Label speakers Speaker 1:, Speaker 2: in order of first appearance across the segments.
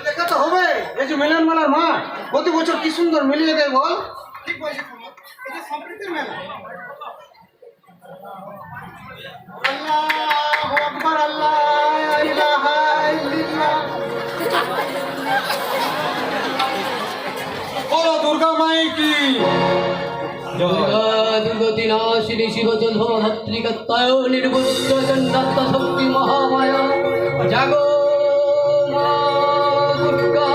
Speaker 1: দেখা তো হবে এই যে মিলন মেলার মাঠ প্রতি বছর কি সুন্দর মিলিয়ে দেয় বল। ঠিক বলছিস, এই যে সম্প্রীতির মেলা। আল্লাহু আকবার, আল্লাহ ইলাহা ইল্লাল্লাহ। বলো দুর্গা মাই কি
Speaker 2: দুর্গা দুর্গতি নাশিনী শিবজলভদ্রিকত্তায় নির্বুদ্ধ চণ্ডাত্ম শক্তি মহামায়া জাগো মা দুর্গা।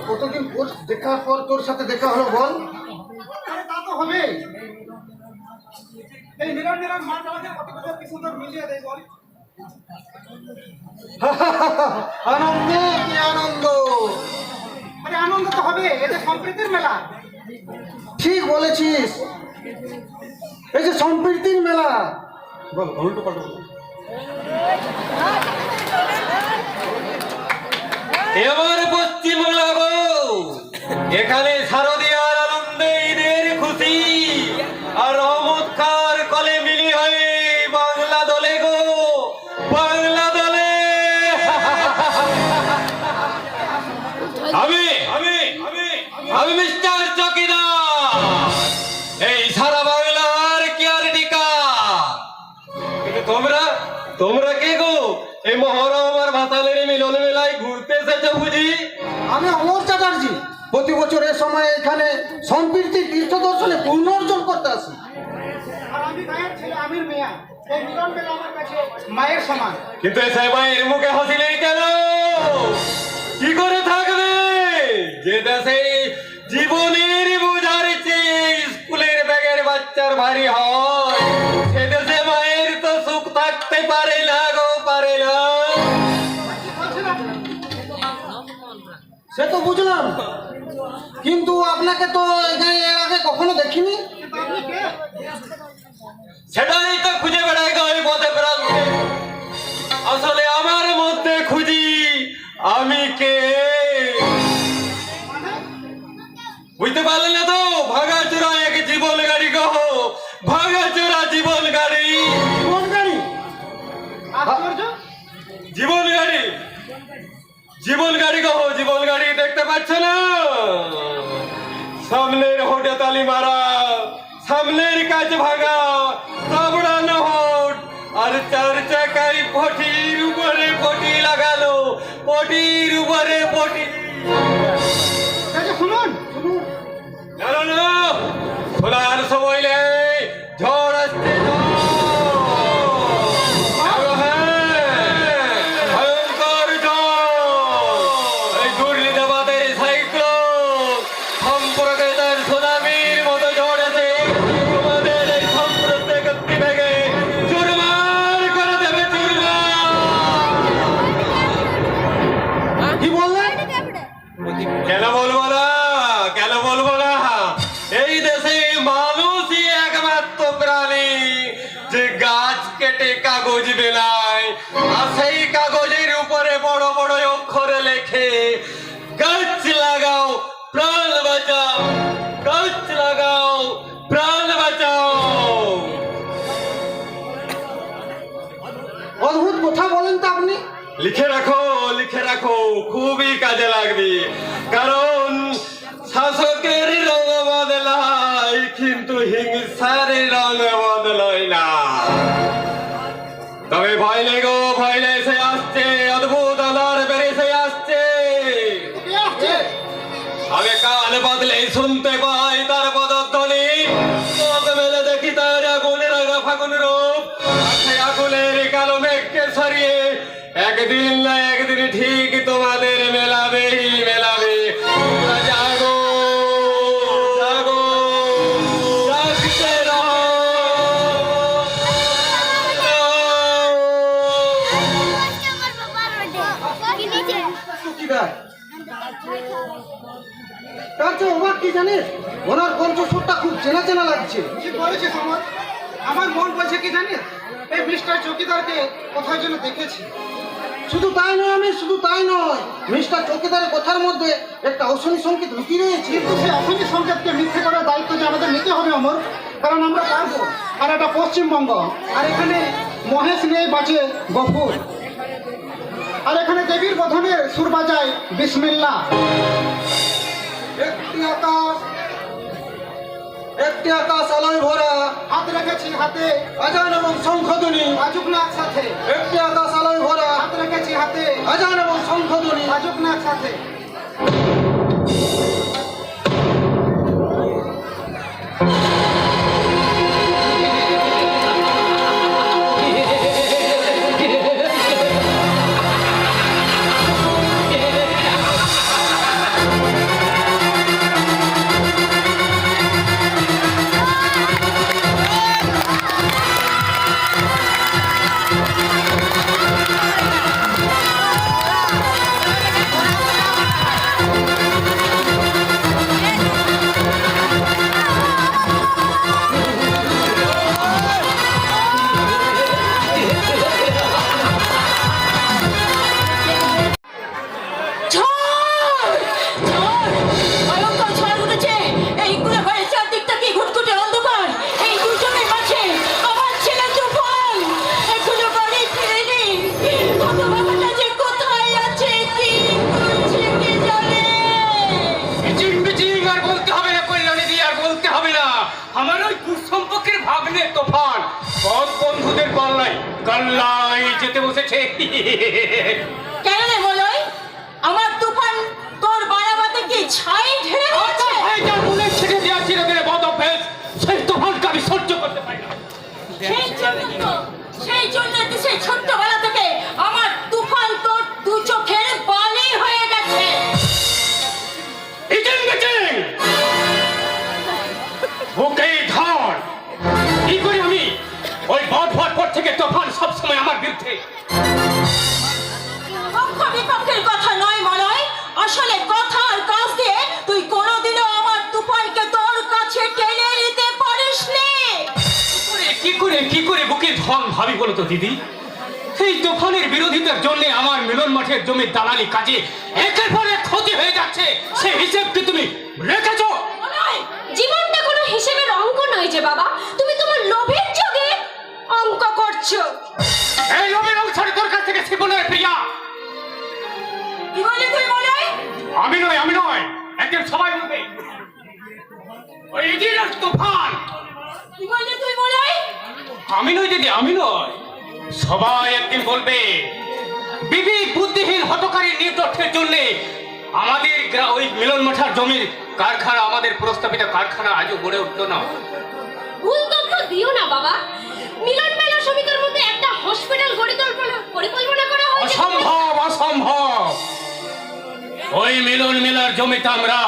Speaker 1: কতদিন দেখার পর তোর সাথে দেখা হলো বল। আরে তা তো হবে, এই নিরান নিরান মাঠ আমাদের কত বছর কি সুন্দর মিলিয়ে দেয় বল। আনন্দ কি আনন্দ, আরে আনন্দ তো হবে, এটা সম্প্রীতির মেলা। ঠিক বলেছিস, এই যে সম্প্রীতির মেলা। বল উল্টো পাল্টো বল।
Speaker 3: এবার পশ্চিমবাংলা গো, এখানে শারদীয়ার আনন্দে ঈদের খুশি আর রহমত খার কলে মিলি হয়ে বাংলা দলে গো, বাংলা দলে। আমি আমি আমি আমি মিস্টার চকিদার, এই সারা বাংলার কেয়ারটেকার। কিন্তু তোমরা কে গো? এই মহরম আর ভাতালের মিলন মেলায় ঘুরতে এসেছো বুঝি?
Speaker 1: আমি অমর চ্যাটার্জি, প্রতি বছর এ সময় এখানে সম্প্রীতি তীর্থ দর্শনে পূর্ণ অর্জন করতে আসি। আর আমি মায়ের ছেলে আমির মিয়া, এই মিলন মেলা আমার কাছে মায়ের সমান।
Speaker 3: কিন্তু এ মায়ের মুখে হাসি নেই কেন? কি করে থাকবে যে দেশে জীবনের বোঝার চেয়ে স্কুলের ব্যাগের বাচ্চার ভারী হয়, সে দেশে মায়ের তো সুখ থাকতে পারে না গো, পারে না।
Speaker 1: সে তো বুঝলাম, কিন্তু আপনাকে তো এখানে এর আগে কখনো দেখিনি।
Speaker 3: সেটাই তো খুঁজে বেড়াই গো এই পথে প্রান্তে। আসলে আমার মধ্যে খুঁজি আমি কে, বুঝতে পারলেন না তো? ভাগাচোরা এক জীবন গাড়ি গো, ভাগাচোরা জীবন গাড়ি।
Speaker 1: কোন গাড়ি?
Speaker 3: জীবন গাড়ি, জীবন গাড়ি গো, জীবন গাড়ি দেখতে পাচ্ছ না? সামনের হোটেতে বালি মারা, সামনের কাজ ভাঙা, তাবড়া নহট, আর চার চাকায় পটির উপরে পটি লাগালো, পটির উপরে পটি।
Speaker 1: আচ্ছা, শুনুন শুনুন,
Speaker 3: না না না, খোলার সময় নেই, ঝড় আসছে ঝড়। ভয়ঙ্কর ঝড়, এই ঘূর্ণিঝড়ের সাইক্লোন, সম্পর্কে তার সুনামির মতো ঝড় আছে। তোমাদের এই সম্পর্কে গতি ভেঙে চুরমার করে দেবে, চুরমার।
Speaker 1: কি বললেন?
Speaker 3: কেন বলবো না, কেন বলবো না? এই দেশে মানুষই একমাত্র প্রাণী যে গাছ কেটে কাগজ বেলায়, আর সেই কাগজের উপরে বড় বড় অক্ষরে লেখে গাছ লাগাও প্রাণ বাঁচাও, গাছ লাগাও প্রাণ বাঁচাও।
Speaker 1: অদ্ভুত কথা বলেন তো আপনি।
Speaker 3: লিখে রাখো, লিখে রাখো, খুবই কাজে লাগবে। কারণ শাসকের রং বদলায়, কিন্তু হিংসার রং বদলায় না। তবে ভয় নেই গো, ভয় নেই, সে আসছে, অদ্ভুত আধার বেড়ে সে আসছে। আমি কান বদলে শুনতে পাই তার পদধ্বনি, চোখ মেলে দেখি তার আগুনের রাঙা ফাগুন রূপ। আর সেই আগুনের কালো মেঘকে সরিয়ে একদিন না একদিন ঠিক তোমাদের মেলাবেই মেলাবে। তোমরা জাগো, জাগো, জাগতে রহো।
Speaker 1: চুকিদার, তার চেয়ে অবাক কি জানিস, ওনার কণ্ঠস্বরটা খুব চেনা চেনা লাগছে।
Speaker 4: কি বলেছিস আমার? আমার মন বলছে কি জানিস, এই মিস্টার চৌকিদারকে কোথায় যেন দেখেছি।
Speaker 1: শুধু তাই নয়, আমি শুধু তাই নয়, মিস্টার চৌকিদারের কথার মধ্যে একটা অশনি সংকেত লুকিয়ে রয়েছে।
Speaker 4: কিন্তু সেই অশনি সংকেতকে মিথ্যে করার দায়িত্ব যে আমাদের নিতে হবে অমর, কারণ আমরা পারবো। আর এটা পশ্চিমবঙ্গ, আর এখানে মহেশ নেই, বাজে গফুর। আর এখানে দেবীর বোধনে সুর বাজায় বিসমিল্লাহ।
Speaker 1: একটি আকাশ আলোয় ভরা,
Speaker 4: হাত রেখেছি হাতে,
Speaker 1: আজান এবং শঙ্খধ্বনি।
Speaker 4: বাজুক না একসাথে।
Speaker 1: একটি আকাশ আলোয় ভরা,
Speaker 4: হাত রেখেছি হাতে,
Speaker 1: আজান এবং শঙ্খধ্বনি।
Speaker 4: বাজুক না একসাথে।
Speaker 3: আমার ওই দুঃসম্পর্কের ভাগ্নে তোফান সব বন্ধুদের পাল্লাই কাল্লাই যেতে বসেছে।
Speaker 5: কেন রে বলোই, আমার তুফান তোর বাড়াবাতে কি ছাই ঢেলে দিচ্ছে?
Speaker 3: মনে ছেড়ে দেওয়া চিরদিনের বদ অভ্যেস, সেই তোফানকে আমি সহ্য করতে পারি না।
Speaker 5: সেই জন্য তো সেই ছোট্টবেলা থেকে আমার তুফান তোর দু চোখের বালি হয়ে গেছে।
Speaker 3: ওকে ধর, কি করি আমি? ওই বদ ভট পর থেকে তোফান সবসময় আমার বিরুদ্ধে।
Speaker 5: পক্ষ বিপক্ষের কথা নয় মলয়, আসলে কথা আর কাজ দিয়ে তুই কোনোদিনও আমার তুফানকে তোর কাছে টেনে নিতে পারিসনি।
Speaker 3: কি করে বুকে ধন ভাবি বলো তো দিদি? এই তুফানের বিরোধিতার জন্য আমার মিলন মাঠের জমির দালালি কাজে একের পর এক ক্ষতি হয়ে যাচ্ছে, সে হিসেব কি তুমি রেখেছো?
Speaker 5: মলয়, জীবনটা কোনো হিসেবের অঙ্ক নয় যে বাবা, তুমি তোমার লোভের যোগে অঙ্ক করছো।
Speaker 3: এই লোভের অংশটি তোর কাছ থেকে ছিপ নয় প্রিয়া।
Speaker 5: কি বলে তুই মলয়?
Speaker 3: আমি নয়, একদিন সবাই বলবে ওই যে তুফান।
Speaker 5: কি বললি তুই মলয়?
Speaker 3: আমি নই দিদি, আমি নয়। সবাই একদিন বলবে বিবেক বুদ্ধিহীন হতকারী নির্দক্ষের জন্য আমাদের ওই মিলন মাঠার জমির কারখানা, আমাদের প্রস্তাবিত কারখানা আজও গড়ে উঠলো না।
Speaker 6: ভুল তথ্য দিও না বাবা। মিলন মেলা সমিতির মধ্যে একটা হসপিটাল গড়ে তোলার পরিকল্পনা করা হয়েছে।
Speaker 3: অসম্ভব, অসম্ভব। ওই মিলন মেলার জমিতে আমরা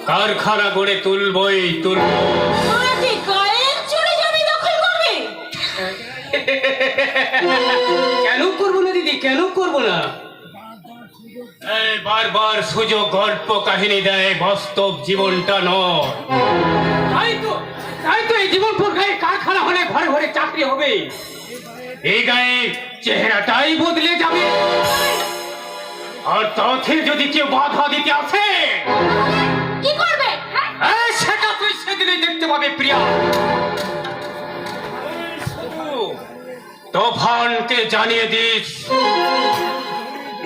Speaker 3: কারখানা গড়ে তুলবই তুলব।
Speaker 5: তোরা কি গায়ের চলে জমি দখল করবি?
Speaker 3: কেন করবো না দিদি, কেন করবো না? এই বারবার সুযোগ গল্প কাহিনী দেয়, বাস্তব জীবনটা নয়। তাই তো এই জীবনপুর গায়ে কারখানা হলে ঘরে ঘরে চাকরি হবে। এই গায়ে চেহারাটাই বদলে যাবে। আর তাতে যদি কেউ বাধা দিতে আসে,
Speaker 6: কি করবে? হ্যাঁ,
Speaker 3: সেটা তুই সেদিনই দেখতে পাবে প্রিয়া। তুফানকে জানিয়ে দিস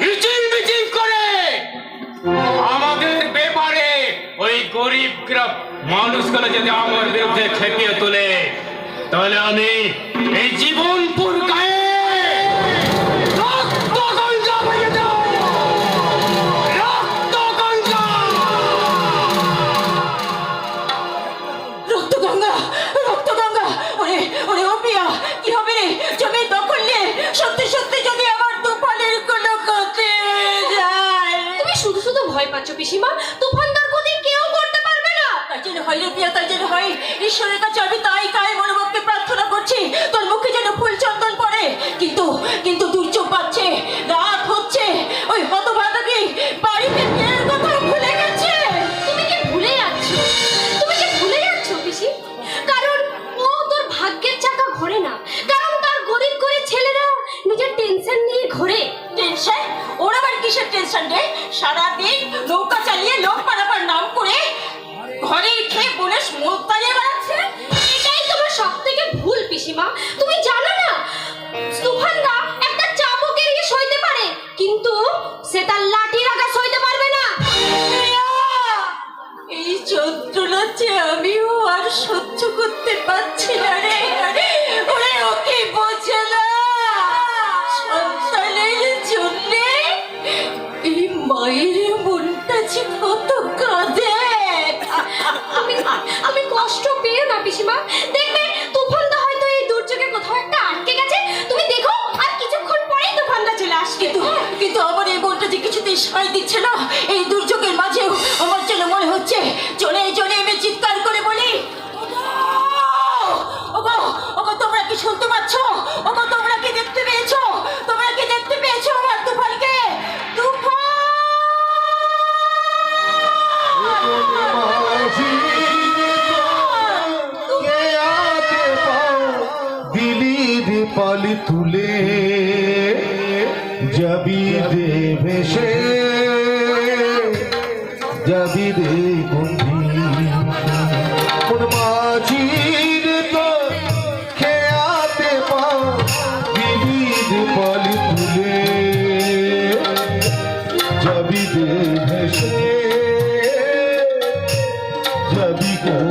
Speaker 3: মিটিং মিটিং করে আমাদের ব্যাপারে ওই গরিব মানুষগুলো যদি আমার বিরুদ্ধে খেপিয়ে তোলে, তাহলে আমি এই জীবনপুর গায়ে রক্তগঙ্গা বয়ে দেব। রক্তগঙ্গা।
Speaker 5: রক্তগঙ্গা, রক্তগঙ্গা। ওরে ওরে ও প্রিয়া, কি হবে রে জমি দখল নিয়ে? সত্যি সত্যি যদি আমার তুফানের কোনো ক্ষতি হয়ে যায়?
Speaker 6: তুমি শুধু শুধু ভয় পাচ্ছ পিসিমা। তুফানদার ক্ষতি কেউ করতে পারবে না।
Speaker 5: তাই জন্য হয় রে প্রিয়া, তাই জন্য হয়। ঈশ্বরের কাছে আমি তাই কায় মনোভক্তি প্রার্থনা করছি, তোর মুখে যেন ফুল চন্দন পড়ে। কিন্তু কিন্তু দুর্যোগ পাচ্ছে, রাত হচ্ছে, ওই হতভাগী বাড়িতে বিয়ের কথা ভুলে গেছে।
Speaker 6: তুমি কি ভুলে যাচ্ছ? তুমি কি ভুলে যাচ্ছ পিসি? কারণ ও তোর ভাগ্যের চাকা ঘোরে না। কারণ তার গরিব গরিব ছেলেরা নিজের টেনশন নিয়ে ঘোরে।
Speaker 5: টেনশন? ওর আবার কিসের টেনশন রে? সারাদিন নৌকা চালিয়ে লোক পারাবার নাম করে ঘরে খেয়ে বলেস মুখ তাড়িয়ে বেড়াচ্ছে।
Speaker 6: এটাই তোমার সব থেকে ভুল পিসিমা। তুমি জানো না তুফানদা একটা চাবুক এড়িয়ে সইতে পারে, কিন্তু সে তার লাঠির আঘাত সইতে পারবে না।
Speaker 5: প্রিয়া, এই যন্ত্রণাতে আমিও আর সহ্য করতে পারছি না রে। ওরে ওকে বোঝে না, সন্তানের জন্যে এই মায়ের মনটা যে কত কাঁদে।
Speaker 6: তুমি কষ্ট পেও না পিসিমা। দেখবে তুফানদা হয়তো এই দুর্যোগে কোথাও একটা আটকে গেছে। তুমি দেখো আর কিছুক্ষণ পরেই তুফানদা চলে আসবে।
Speaker 5: কিন্তু আমার এই মনটা যে কিছুতেই সায় দিচ্ছে না। এই দুর্যোগের মাঝেও আমার যেন মনে হচ্ছে চলে চলে আমি চিৎকার করে বলি, ওগো ওগো, তোমরা কি শুনতে পাচ্ছ? ওগো, তোমরা কি দেখতে পেয়েছো? তোমরা কি দেখতে পেয়েছো আমার তুফানকে? তুফান!
Speaker 7: দিলির পালি তুলে যাবি দে ভেসে, যাবি দে বন্ধি কোন মাঝির তো খেয়াতে পাও। দিলির পালি তুলে যাবি দে ভেসে, যাবি কোন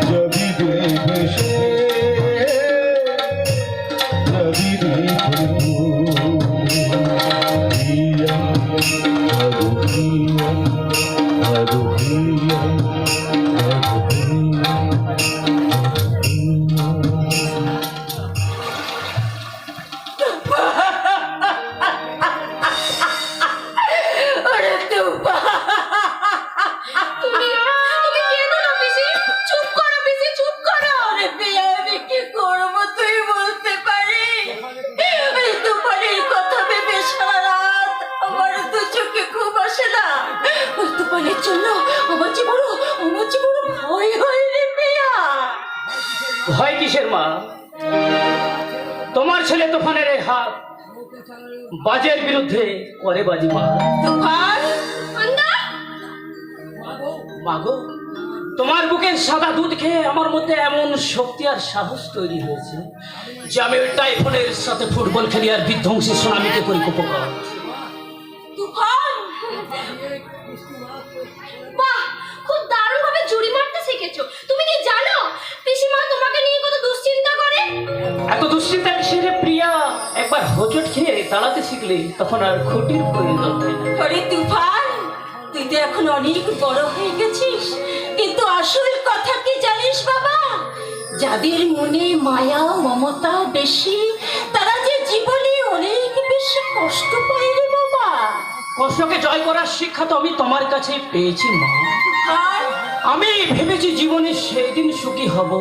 Speaker 7: যাবি দে ভেসে, যাবি দে
Speaker 5: ওরে তুফান!
Speaker 6: তুমি কেঁদো না পিসি। চুপ করো পিসি, চুপ করো।
Speaker 5: আরে প্রিয়া, আমি কি করবো তুই বলতে পারিস? এই তুফানের কথা ভেবে সারা রাত আমার দু চোখে ঘুম আসে না। ওই তুফানের জন্য আমার যে বড় ভয় হয় রে প্রিয়া।
Speaker 2: ভয় কিসের মা? তোমার ছেলে তুফানের এই হাত বাজের বিরুদ্ধে করে বাজি মা।
Speaker 5: তুফান!
Speaker 2: মাগো, তোমার বুকের সাদা দুধ খেয়ে আমার মধ্যে এমন শক্তি আর সাহস তৈরি হয়েছে যে আমি ওই টাইফনের সাথে ফুটবল খেলি আর বিধ্বংসী সুনামিকে করি উপকার।
Speaker 5: তুফান!
Speaker 6: বাহ, খুব দারুণ ভাবে জুড়ি মারতে শিখেছো। তুমি কি জানো পিসিমা তোমাকে নিয়ে কত দুশ্চিন্তা করে?
Speaker 2: এত দুশ্চিন্তা কিসের রে প্রিয়া? একবার হোঁচট খেয়ে দাঁড়াতে শিখলে তখন আর খুঁটির প্রয়োজন হয় না।
Speaker 5: আরে তুফান, তুই তো এখন অনেক বড় হয়ে গেছিস, কিন্তু আসল কথা কি জানিস বাবা? যাদের মনে মায়া মমতা বেশি, তারা যে জীবনে অনেক বেশি কষ্ট পায় রে বাবা।
Speaker 2: কষ্টকে জয় করার শিক্ষা তো আমি তোমার কাছে পেয়েছি মা।
Speaker 5: আর
Speaker 2: আমি ভেবেছি জীবনে সেই দিন সুখী হব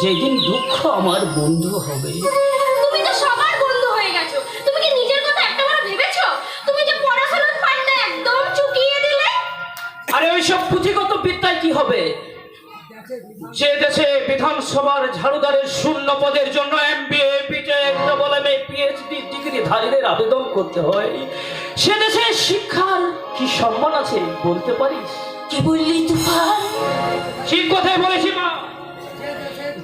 Speaker 2: যেদিন দুঃখ আমার বন্ধু হবে।
Speaker 6: তুমি তো সবার বন্ধু হয়ে গেছো। তুমি কি নিজের কথা একটাবার ভেবেছো? তুমি যে পড়াশোনার পাঠটা একদম চুকিয়ে দিলে।
Speaker 2: আরে ওইসব পুঁথিগত বিদ্যায় কি হবে? যে দেশে বিধানসভার ঝাড়ুদারের শূন্য পদের জন্য MBA, BTech, MA, PhD ডিগ্রিধারীদের আবেদন করতে হয়, সে দেশে শিক্ষার কি সম্মান আছে বলতে পারিস?
Speaker 5: কি বললি তুফান?
Speaker 2: ঠিক কথাই বলেছি মা।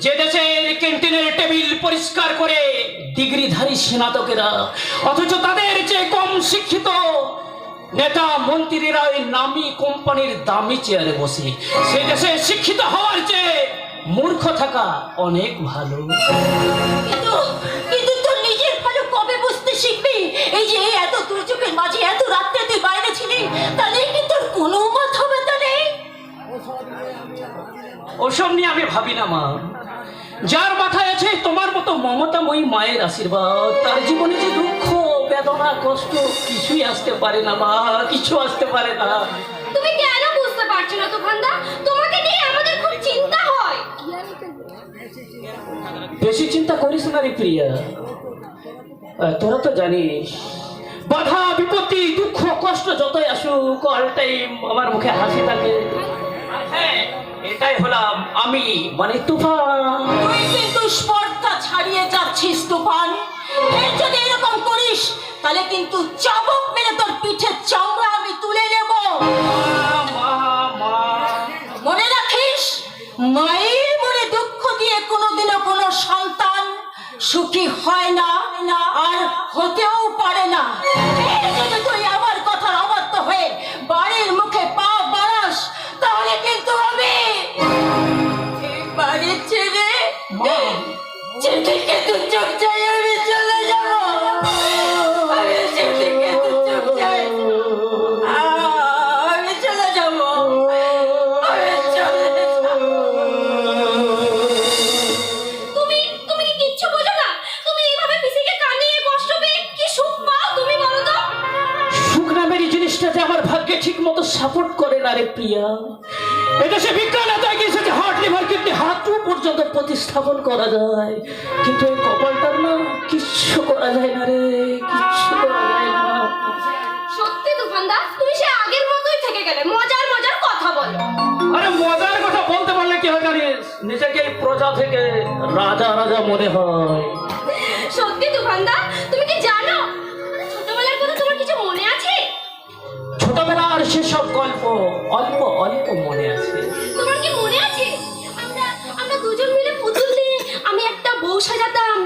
Speaker 2: যে দেশের ক্যান্টিনের টেবিল পরিষ্কার করে ডিগ্রিধারী স্নাতকেরা, অথচ তাদের চেয়ে কম শিক্ষিত নেতা মন্ত্রীরা ওই নামি কোম্পানির দামি চেয়ারে বসে, সে দেশে শিক্ষিত হওয়ার চেয়ে মূর্খ থাকা অনেক ভালো।
Speaker 5: কিন্তু কিন্তু তোর নিজের ভালো কবে বুঝতে শিখবি? এই যে এত দুর্যোগের মাঝে এত রাত্রে তুই বাইরে ছিলি, তাহলে কি তোর কোনো মাথা ব্যথা নেই?
Speaker 2: ওসব নিয়ে আমি ভাবি না মা। যার মাথায় আছে তোমার মতো মমতাময়ী মায়ের আশীর্বাদ, তার জীবনে যে দুঃখ বেদনা কষ্ট কিছুই আসতে পারে না মা, কিছু আসতে পারে না।
Speaker 6: তুমি কেন বুঝতে পারছো না তুফানদা? তোমাকে নিয়ে আমাদের খুব চিন্তা হয়।
Speaker 2: বেশি চিন্তা করিস না রে প্রিয়া। তোরা তো জানিস বাধা বিপত্তি দুঃখ কষ্ট যতই আসুক অল টাইম আমার মুখে হাসি থাকে। হ্যাঁ, এটাই হলাম আমি, মানে তুফান।
Speaker 5: তুই কিন্তু স্পর্ধা ছাড়িয়ে যাচ্ছিস তুফান। ফের যদি এরকম করিস তাহলে কিন্তু চাবুক মেরে তোর পিঠের চামড়া আমি তুলে নেব। মনে রাখিস, মায়ের মনে দুঃখ দিয়ে কোনোদিনও কোনো সন্তান সুখী হয় না, আর হতেও পারে না। ফের যদি তুই আমার কথার অবাধ্য হয়ে বাড়ির মুখে পা বাড়াস, তাহলে কিন্তু আমি এই বাড়ি ছেড়ে যেদিকে দু চোখ চাই আমি চলে যাব। আমি যেদিকে দু চোখ চাই আমি চলে যাব। আমি চলে যাব।
Speaker 6: তুমি তুমি কি কিচ্ছু বোঝো না? তুমি এইভাবে পিসিকে কানিয়ে কষ্ট পেয়ে কি সুখ পাও তুমি বলো তো?
Speaker 2: সুখ নামের এই জিনিসটাতে আমার ভাগ্যে ঠিক মতো সাপোর্ট করে না রে প্রিয়া। এটা সে বিজ্ঞান এত এগিয়েছে যে হার্ট লিভার কিডনি হার্টও পর্যন্ত প্রতিস্থাপন করা যায়, কিন্তু এই কপালটার না কিচ্ছু করা যায় না রে, কিচ্ছু করা যায় না।
Speaker 6: সত্যি তুফানদা, তুমি সে আগের মতোই থেকে গেলে। মজার মজার কথা বলো।
Speaker 2: আরে মজার কথা বলতে পারলে কি হয় জানিস, নিজেকে এই প্রজা থেকে রাজা রাজা মনে হয়।
Speaker 6: সত্যি তুফানদা, তুমি কি জানো ছোটবেলার কথা তোমার কিছু মনে আছে?
Speaker 2: ছোটবেলার সেসব গল্প অল্প অল্প মনে আছে।
Speaker 6: তোমার কি মনে আছে আমরা আমরা দুজন মিলে পুতুল দিয়ে আমি একটা বউ সাজাতাম?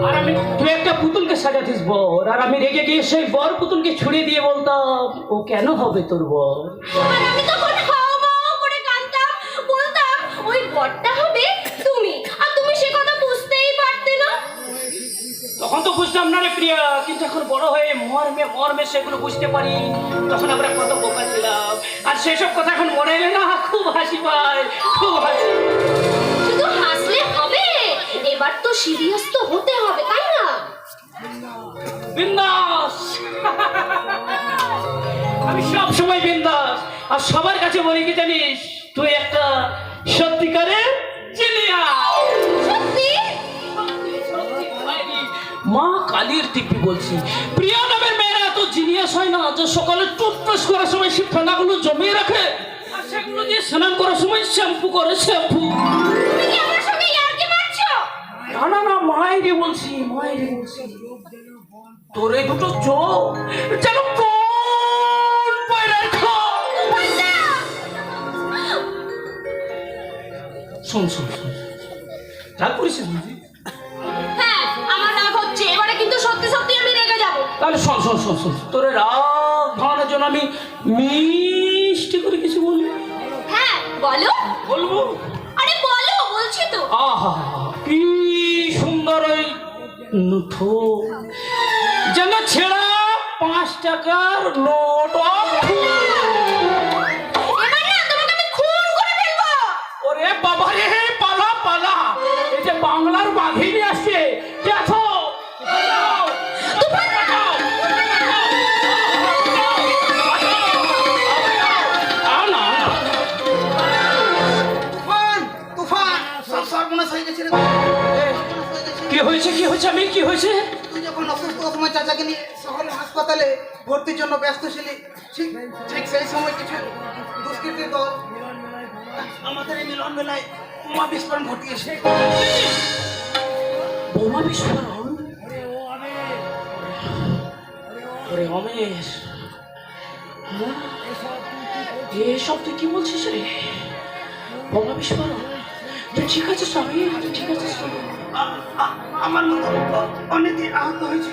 Speaker 2: আর আমি তুই একটা পুতুলকে সাজাতিস বর, আর আমি রেগে গিয়ে সেই বর পুতুলকে ছুড়ে দিয়ে বলতাম ও কেন হবে তোর বর।
Speaker 6: আর আমি তখন হাও মাও করে কাঁদতাম, বলতাম ওই বরটা হবে তুমি, আর তুমি সে কথা বুঝতেই পারতে না।
Speaker 2: তখন তো বুঝতাম না রে প্রিয়া, কিন্তু এখন বড় হয়ে মর্মে মর্মে সেগুলো বুঝতে পারি। তখন আমরা কত বোকা ছিলাম, আর সেসব কথা এখন মনে এলে না খুব হাসি পায়, খুব হাসি।
Speaker 6: শুধু হাসলে হবে, এবার তো সিরিয়াস তো হতে হবে, তাই না?
Speaker 2: বিন্দাস। আমি সব সময় বিন্দাস, আর সবার কাছে বলি কি জানিস, তুই একটা সত্যিকারের জিনিয়াস।
Speaker 6: সত্যি?
Speaker 2: মা কালীর দিব্যি বলছি, প্রিয়া নামের মেয়েরা এত জিনিয়াস হয় না যে সকালে টুথব্রাশ করার সময় সে ফেনাগুলো জমিয়ে রাখে, আর সেগুলো দিয়ে স্নান করার সময় শ্যাম্পু করে শ্যাম্পু।
Speaker 6: তুমি কি আমার সঙ্গে ইয়ার্কি মারছো?
Speaker 2: না না না, মায়েরে বলছি, মায়েরে বলছি। তোর এই দুটো চোখ যেন কোন পয়রার খা। শোন শোন শোন, রাগ করিস বুঝি?
Speaker 6: হ্যাঁ, আমার রাগ হচ্ছে, এবারে কিন্তু সত্যি সত্যি আমি রেগে যাবো।
Speaker 2: তাহলে শোন শোন শোন শোন, তোর রাগ ভাঙানোর করার জন্য আমি মিষ্টি করে কিছু বলি?
Speaker 6: হ্যাঁ বলো।
Speaker 2: বলবো?
Speaker 6: আরে বলো, বলছি তো।
Speaker 2: আহা, কি সুন্দর ওই নুঠো, যেন ছেঁড়া 5 টাকার নোট।
Speaker 6: এবার না তোমাকে আমি খুন করে ফেলবো।
Speaker 2: ওরে বাবা রে, পালা পালা, এই যে বাংলার বাঘিনী আসছে, কে আছো?
Speaker 6: তুফান,
Speaker 1: তুফান তুফান সব সর্বনাশ হয়ে গেছে রে। সর্বনাশ হয়ে গেছে।
Speaker 2: কি হয়েছে, কি হয়েছে, আমি কি হয়েছে?
Speaker 1: তুই যখন অসুস্থ সময় চাচাকে নিয়ে শহরের হাসপাতালে ভর্তির জন্য ব্যস্ত ছিলি, ঠিক ঠিক সেই সময় কিছু দুষ্কৃতীর দল আমাদের এই মিলন মেলায় বোমা বিস্ফোরণ ঘটিয়েছে।
Speaker 2: বোমা বিস্ফোরণ? ওরে অমেশ, এসব তুই কি বলছিস রে? বোমা বিস্ফোরণ? তুই ঠিক আছিস স্বামী? তুই ঠিক আছিস?
Speaker 1: আমার মতো অনেকে আহত হয়েছে,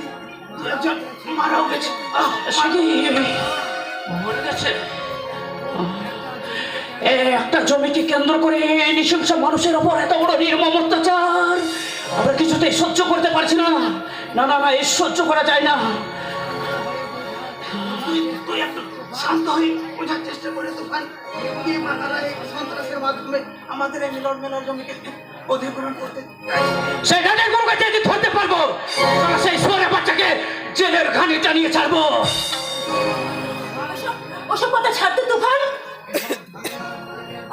Speaker 1: একজন মারাও গেছে।
Speaker 2: মরে গেছে? একটা জমিকে কেন্দ্র করে নৃশংস মানুষের ওপর এত বড় নির্মম অত্যাচার আমরা কিছুতেই সহ্য করতে পারছি না। না না না, এ সহ্য করা যায় না।
Speaker 1: তুই একটু শান্ত হয়ে বোঝার চেষ্টা করে তুফান, কে মাতারা এই সন্ত্রাসের মাধ্যমে আমাদের এই মিলন মেলার জমিকে অধিগ্রহণ করতে চাইছে।
Speaker 2: সেটা যদি ধরতে পারবো, তাহলে সেই সোরে বাচ্চাকে জেলের ঘানি টানিয়ে ছাড়বো।
Speaker 5: ওসব কথা ছাড়তে তুফান,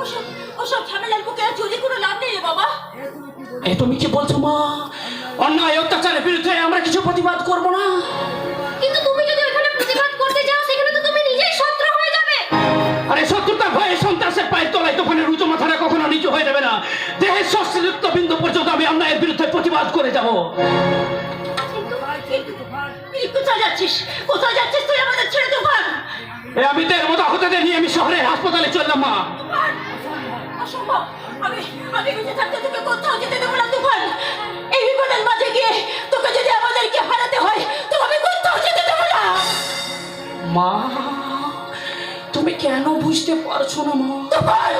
Speaker 5: ওসব ওসব ঝামেলার বুকে আর চুরি করে লাভ নেই রে বাবা।
Speaker 2: এ তুমি কি বলছো মা? অন্যায় অত্যাচারের বিরুদ্ধে আমরা কিছু প্রতিবাদ করবো না?
Speaker 6: কিন্তু তুমি যদি ওখানে প্রতিবাদ করতে যাও, সেখানে তো তুমি নিজেই শত্রু হয়ে যাবে।
Speaker 2: আরে শত্রুতার ভয়ে সন্ত্রাসের পায়ের তলায় তুফানের উঁচু মাথাটা কখনো নিচু হয়ে যাবে না। দেহের সশ্রীযুক্ত বিন্দু পর্যন্ত আমি অন্যায়ের বিরুদ্ধে প্রতিবাদ করে যাব।
Speaker 5: তুই কোথায় যাচ্ছিস? কোথায় যাচ্ছিস তুই আমাদের ছেড়ে তুফান?
Speaker 2: আমি তো এর মতো হতে নিয়ে আমি শহরের হাসপাতালে চললাম মা।
Speaker 5: তুফান, অসম্ভব। আমি আমি বেঁচে থাকতে তোকে কোথাও যেতে দেবো না তুফান। এই বিপদের মাঝে গিয়ে তোকে যদি আমাদেরকে হারাতে হয়, তো আমি কোথাও যেতে দেবো না।
Speaker 2: মা, তুমি কেন বুঝতে পারছো না মা?
Speaker 5: তুফান,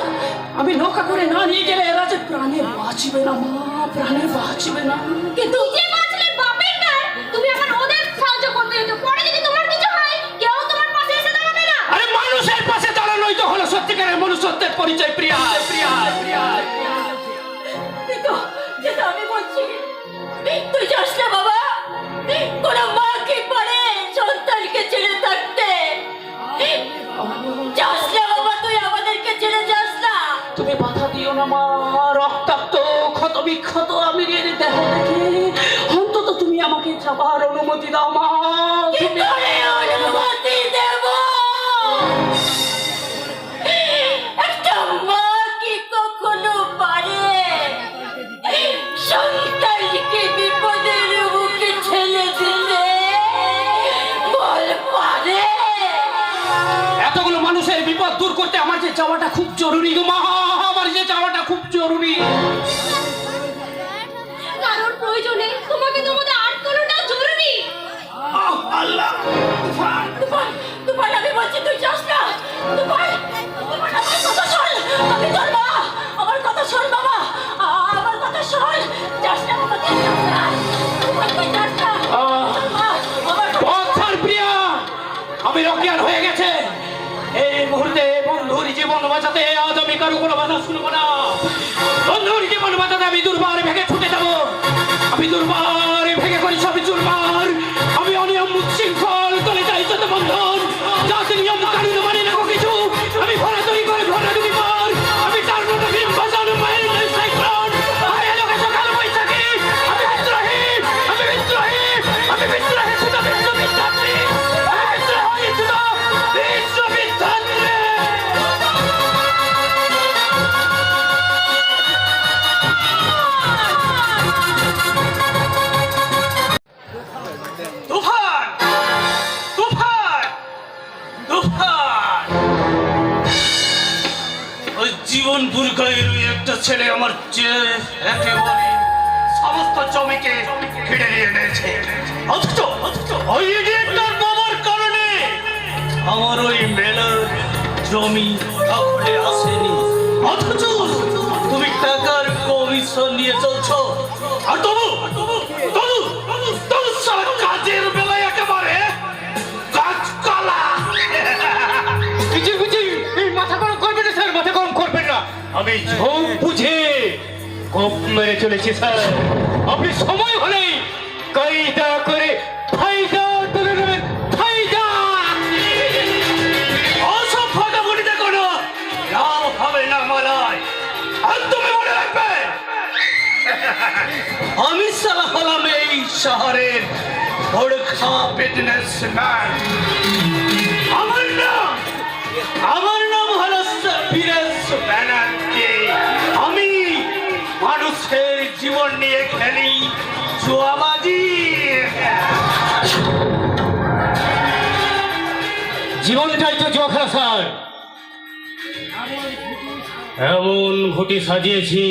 Speaker 2: আমি নৌকা করে না নিয়ে গেলে এরা যে প্রাণে বাঁচবে না মা, প্রাণে বাঁচবে না।
Speaker 6: কিন্তু যে বাঁচলে বাপের নয়, তুমি এখন ওদের সাহায্য করতে যেত। পরে যদি তোমার কিছু হয়, কেউ তোমার পাশে এসে দাঁড়াবে না।
Speaker 2: আরে মানুষের পাশে দাঁড়ানোই তো হলো সত্যিকারের মনুষ্যত্বের পরিচয়। প্রিয়া প্রিয়া প্রিয়া,
Speaker 5: যেটা আমি বলছি, তুই যাস না বাবা। কোনো মা কি পারে সন্তানকে ছেড়ে থাকতে? যাস না বাবা, তুই আমাদেরকে ছেড়ে যাস না।
Speaker 2: তুমি বাধা দিও না মা। রক্তাক্ত ক্ষত বিক্ষত আমি দেহ দেখে অন্তত তুমি আমাকে যাবার অনুমতি দাও মা।
Speaker 5: কি করে অনুমতি দেব? একটা মা কি কখনো পারে সন্তানকে বিপদের মুখে ঠেলে দিতে? বল পারে?
Speaker 2: এতগুলো মানুষের বিপদ দূর করতে আমার যে যাওয়াটা খুব জরুরি গো মা, আমার যে যাওয়াটা খুব জরুরি।
Speaker 6: কারোর প্রয়োজনে তোমাকে তোমাদের আটকানোটা জরুরি।
Speaker 1: আল্লাহ তুফান,
Speaker 5: তুফান, তুফান, আমি বলছি তুই যাস না। তুফান, তুফান, আমার কথা শোন। আমি তোর মা, আমার কথা শোন বাবা, আমার কথা শোন। যাস না বাবা, তুই যাস না। তুফান, তুই যাস না। মা, আমার
Speaker 2: অর্থাৎ প্রিয়া, আমি অজ্ঞান হয়ে গেছে। এই মুহূর্তে বন্ধুর জীবন বাঁচাতে আজ আমি কারো কোনো বাধা শুনবো না। বন্ধুর জীবন বাঁচাতে আমি দুর্বার ভেঙে ছুটে যাবো। আমি দুর্বার ভেঙে করি সবই চুরমার। আমি অনিয়ম উচ্ছৃঙ্খল করে যাই যত বন্ধন, যাতে নিয়ম কানুন মানে না কিছু। আমি ভরা তৈরি করে ভরা ডুবি পার। আমি তার মতো ভীম ভাসানো মায়ের নয় সাইক্লোন। আরে লোকে সকাল বৈশাখী। আমি বিদ্রোহী, আমি বিদ্রোহী, আমি বিদ্রোহী শুধু বিশ্ববিদ্যার্থী। আমি বিদ্রোহী শুধু বিশ্ববিদ্যার্থী। তুফান, তুফান, তুফান। ওই জীবনপুর গায়ের ওই একটা ছেলে আমার একেবারে সমস্ত জমিকে কেড়ে নিয়ে গেছে। অথচ ওই ইডিয়েটটার বাবার কারণে আমার ওই মেলার জমি দখলে আসেনি, অথচ তুমি টাকার কমিশন নিয়ে চলছো। আর তবু তবু তবু সারা কাজের বেলায় একেবারে কাজকলা। মাথা গরম করবেন না স্যার, মাথা গরম করবেন না। আমি ঝোঁক বুঝে কোপ মেরে চলেছি স্যার। আপনি সময় হলেই কায়দা করে ফায়দা তুলে নেবেন, ফায়দা। অসব ফাটাফুটিতে কোনো লাভ হবে না মালায়। আর তুমি মনে রাখবে, আমি সালা হলাম এই শহরের বড় খাওয়া বিজনেসম্যান। আমার নাম হলো ফিরোজ ব্যানার্জি। আমি মানুষের জীবন নিয়ে খেলি জুয়াবাজি। জীবনটাই তো জুয়া খেলা স্যার। এমন ঘুটি সাজিয়েছি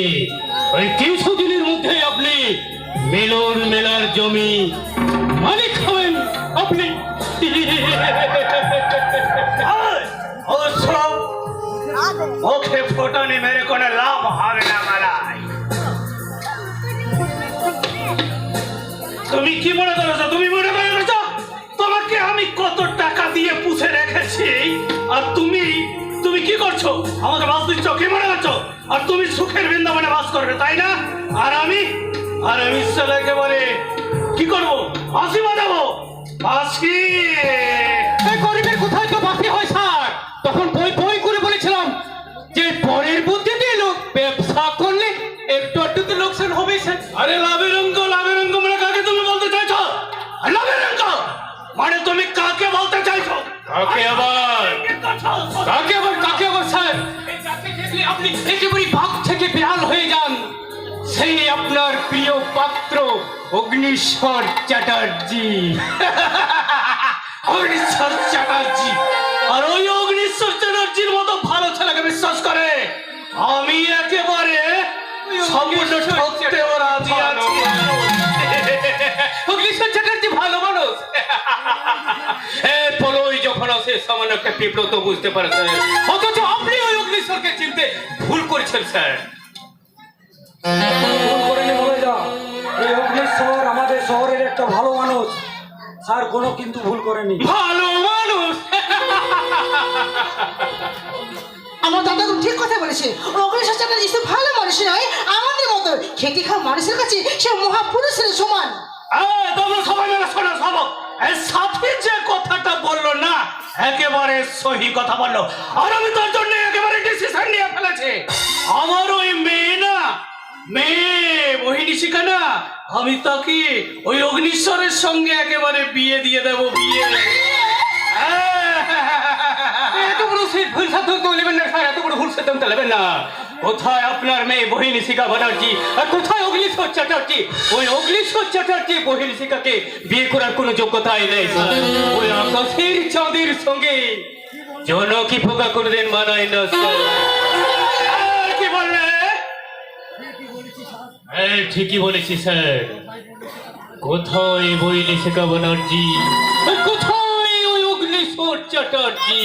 Speaker 2: ওই 300 দিনের মধ্যে আপনি মেলার জমি মালিক হবেন আপনি। ওসব মুখে ফোটানি মেরে কোনো লাভ হবে না মালাই। তুমি কি মনে করেছো? তুমি মনে করেছো তোমাকে আমি কত টাকা দিয়ে পুষে রেখেছি, আর তুমি কি করছো? আমাকে বাস দিচ্ছ, কি মনে করছো? আর তুমি সুখের বৃন্দাবনে বাস করবে, তাই না? আর আমি সালা একেবারে কি করবো? বাঁশি বাজাবো, বাঁশি। গরিবের কোথায় তো বাঁশি হয় স্যার। তখন বই করে বলেছিলাম যে পরের বুদ্ধি দিয়ে লোক ব্যবসা করলে একটু তো লোকসান হবে স্যার। আরে লাভের অঙ্ক মানে কাকে তুমি বলতে চাইছো? লাভের অঙ্ক মানে তুমি কাকে বলতে চাইছো? কাকে আবার স্যার? আপনি একেবারে ভাগ থেকে বিড়াল হয়ে যান। সেই আপনার প্রিয় পাত্র অগ্নিশ্বর চ্যাটার্জি। অগ্নিশ্বর চ্যাটার্জি। আর ওই অগ্নিশ্বর চ্যাটার্জির মতো ভালো ছেলেকে বিশ্বাস করে আমি একেবারে সম্পূর্ণ ঠকতেও রাজি আছি। অগ্নিশ্বর চ্যাটার্জি ভালো মানুষ। পলই যখন আসে সামান্য একটা পিঁপড়ো তো বুঝতে পারে স্যার, অথচ আপনি ওই অগ্নিশ্বরকে চিনতে ভুল করেছেন স্যার।
Speaker 8: ভুল করেনি বলে যা, এই অগ্নিশ্বর আমাদের শহরের একটা ভালো মানুষ স্যার, কোনো কিন্তু ভুল করেনি।
Speaker 2: ভালো মানুষ?
Speaker 9: আমার দাদা তো ঠিক কথা বলেছে। অগ্নিশ্বর চ্যাটার্জি সে ভালো মানুষ নয়, আমাদের মতো খেটে খাওয়া মানুষের কাছে সে মহাপুরুষের সমান।
Speaker 2: তোমরা সবাই মিলে শোনো সবক। এই সাথী যে কথাটা বললো না, একেবারে সহি কথা বললো। আর আমি তার জন্য একেবারে ডিসিশন নিয়ে ফেলেছি। আমার ওই মেয়ে মোহিনীশিকা না, আমি তাকে ওই অগ্নিশ্বরের সঙ্গে একেবারে বিয়ে দিয়ে দেবো, বিয়ে। এত বড় ভুল সিদ্ধান্ত নেবেন না স্যার, এত বড় ভুল সিদ্ধান্ত নেবেন না। কোথায় আপনার মেয়ে মোহিনীশিকা ব্যানার্জি আর কোথায় অগ্নিশ্বর চ্যাটার্জি? ওই অগ্নিশ্বর চ্যাটার্জি মোহিনীশিকাকে বিয়ে করার কোনো যোগ্যতাই নেই স্যার। ওই আকাশের চাঁদের সঙ্গে জনকি পোকা কোনদিন মানায় না স্যার। কি বললে? ঠিকই বলেছি স্যার। কোথায় মোহিনীশিকা ব্যানার্জি, কোথায় ওই অগ্নিশ্বর চ্যাটার্জি?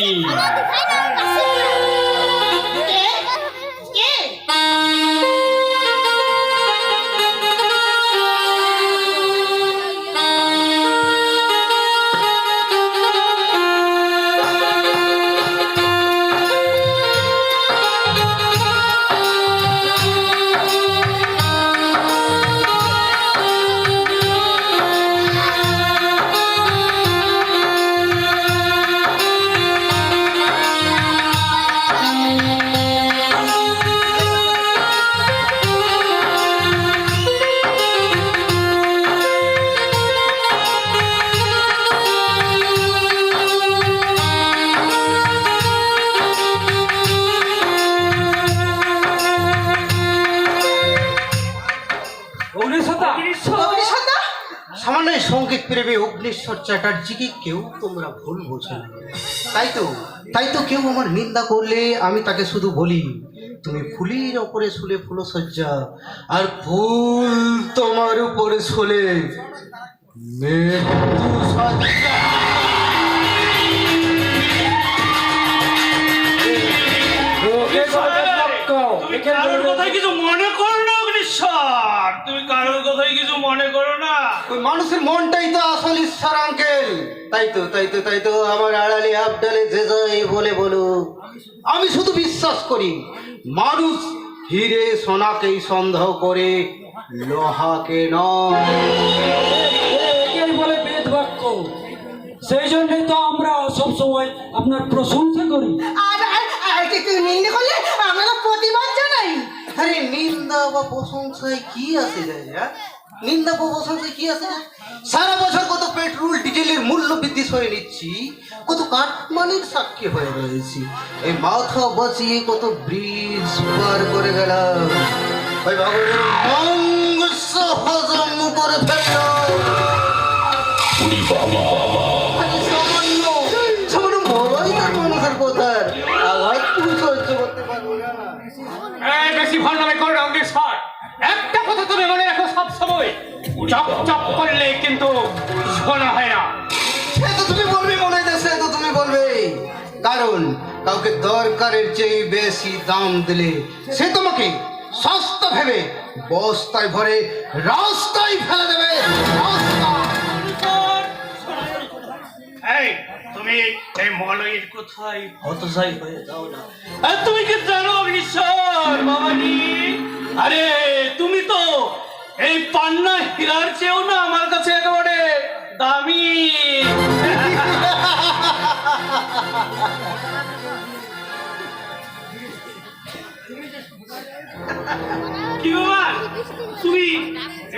Speaker 1: সামান্য সঙ্গীত প্রেমী অগ্নিশ্বর চ্যাটার্জিকে কেউ তোমরা ভুল বোঝো না। তাই তো কেউ আমার নিন্দা করলে আমি তাকে শুধু বলি, তুমি ফুলের ওপরে শুলে ফুলসজ্জা, আর ফুল তোমার উপরে শুলে মৃত্যু সজ্জা।
Speaker 8: মাইকেল
Speaker 2: কারোর কথাই কিছু মনে করো না অগ্নিশ্বর, তুমি কারোর কথাই কিছু মনে করো না।
Speaker 1: ওই মানুষের মনটাই তো আসল ঈশ্বর আঙ্কেল। তাই তো আমার আড়ালে আবডালে যে যাই বলে বলো, আমি শুধু বিশ্বাস করি মানুষ হিরে সোনাকেই সন্দেহ করে, লোহাকে নয়।
Speaker 8: একেই বলে বেদ বাক্য। সেই জন্যই তো আমরা সবসময় আপনার প্রশংসা করি।
Speaker 9: আর কেউ নিন্দে করলে আমরা তো প্রতিবাদ জানাই।
Speaker 1: আরে নিন্দা বা প্রশংসায় কি আসে যায়? নিন্দা বা প্রশংসায় কি আসে যায়? সারা বছর কত পেট্রোল ডিজেলের মূল্য বৃদ্ধি সয়ে নিচ্ছি, কত কাঠমানির সাক্ষী হয়ে রয়েছি, এই মাথা বাঁচিয়ে কত ব্রিজ পার করে গেলাম, ওই ভগবানের মঙ্গস হজম করে ফেললো। সামান্য বড়ই তার মানুষের কথার আঘাত তুমি সহ্য করতে পারবো না।
Speaker 2: বেশি ভান্ডামি করো না অগ্নিশ্বর, একটা কথা তুমি মনে রাখো সব সময়, চপ চপ করলে কিন্তু শোনা হয় না।
Speaker 1: সে তো তুমি বলবে মনে হয়, সে তো তুমি বলবে, কারণ কাউকে দরকারের চেয়ে বেশি দাম দিলে সে তোমাকে সস্তা ভেবে বস্তায় ভরে রাস্তায় ফেলে দেবে।
Speaker 2: এই তুমি এই মলয়ের কোথায় হতশায়ী হয়ে যাও না। আর তুমি কি জানো অগ্নিশ্বর বাবাজি, আরে তুমি তো এই পান্না হীরার চেয়েও না আমার কাছে একেবারে দামি। কি বাবা তুমি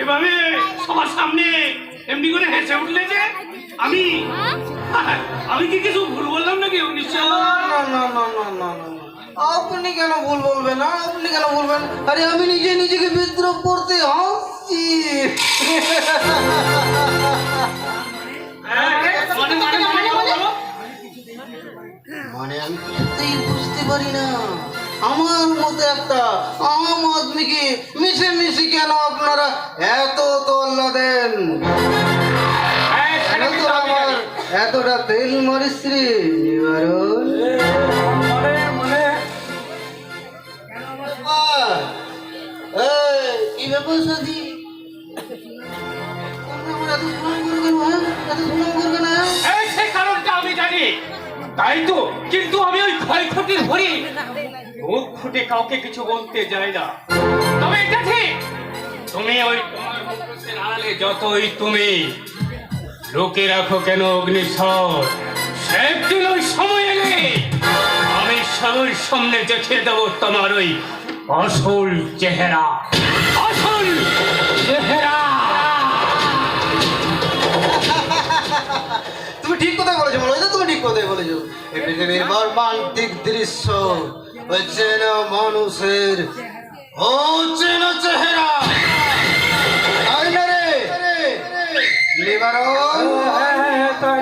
Speaker 2: এভাবে সবার সামনে এমনি করে হেসে উঠলে যে, আমি কি কিছু ভুল বললাম নাকি অগ্নিশ্বর?
Speaker 1: না, আপনি কেন ভুল বলবেন? আপনি কেন বলবেন? আরে আমি নিজেকে বিদ্রোহ করতে হাসছি। মানে আমি কিছুতেই বুঝতে পারি না, আমার মতো একটা আম আদমিকে মিশে কেন আপনারা এত তল্লা দেন? আমার এতটা তেল মরিস রে নিবারণ। কি ব্যাপার সাথী, এত সুনাম করবে না?
Speaker 2: সেই কারণটা আমি জানি, তাই তো, কিন্তু আমি ওই ক্ষয়ক্ষতির ভরি মুখ ফুটে কাউকে কিছু বলতে যাই না। তবে এটা ঠিক, তুমি ওই তোমার মুখোশের আড়ালে যতই তুমি লোকে রাখো কেন অগ্নিশ্বর, সেদিন ওই সময় এলে আমি সবার সামনে দেখিয়ে দেবো তোমার ওই আসল চেহারা, আসল চেহারা।
Speaker 1: তুমি ঠিক কথাই বলেছো, তুমি ঠিক কথাই বলেছো। এই পৃথিবীর মর্মান্তিক দৃশ্য হচ্ছে না মানুষের অচেনা চেহারা, তাই না রে নিবারণ?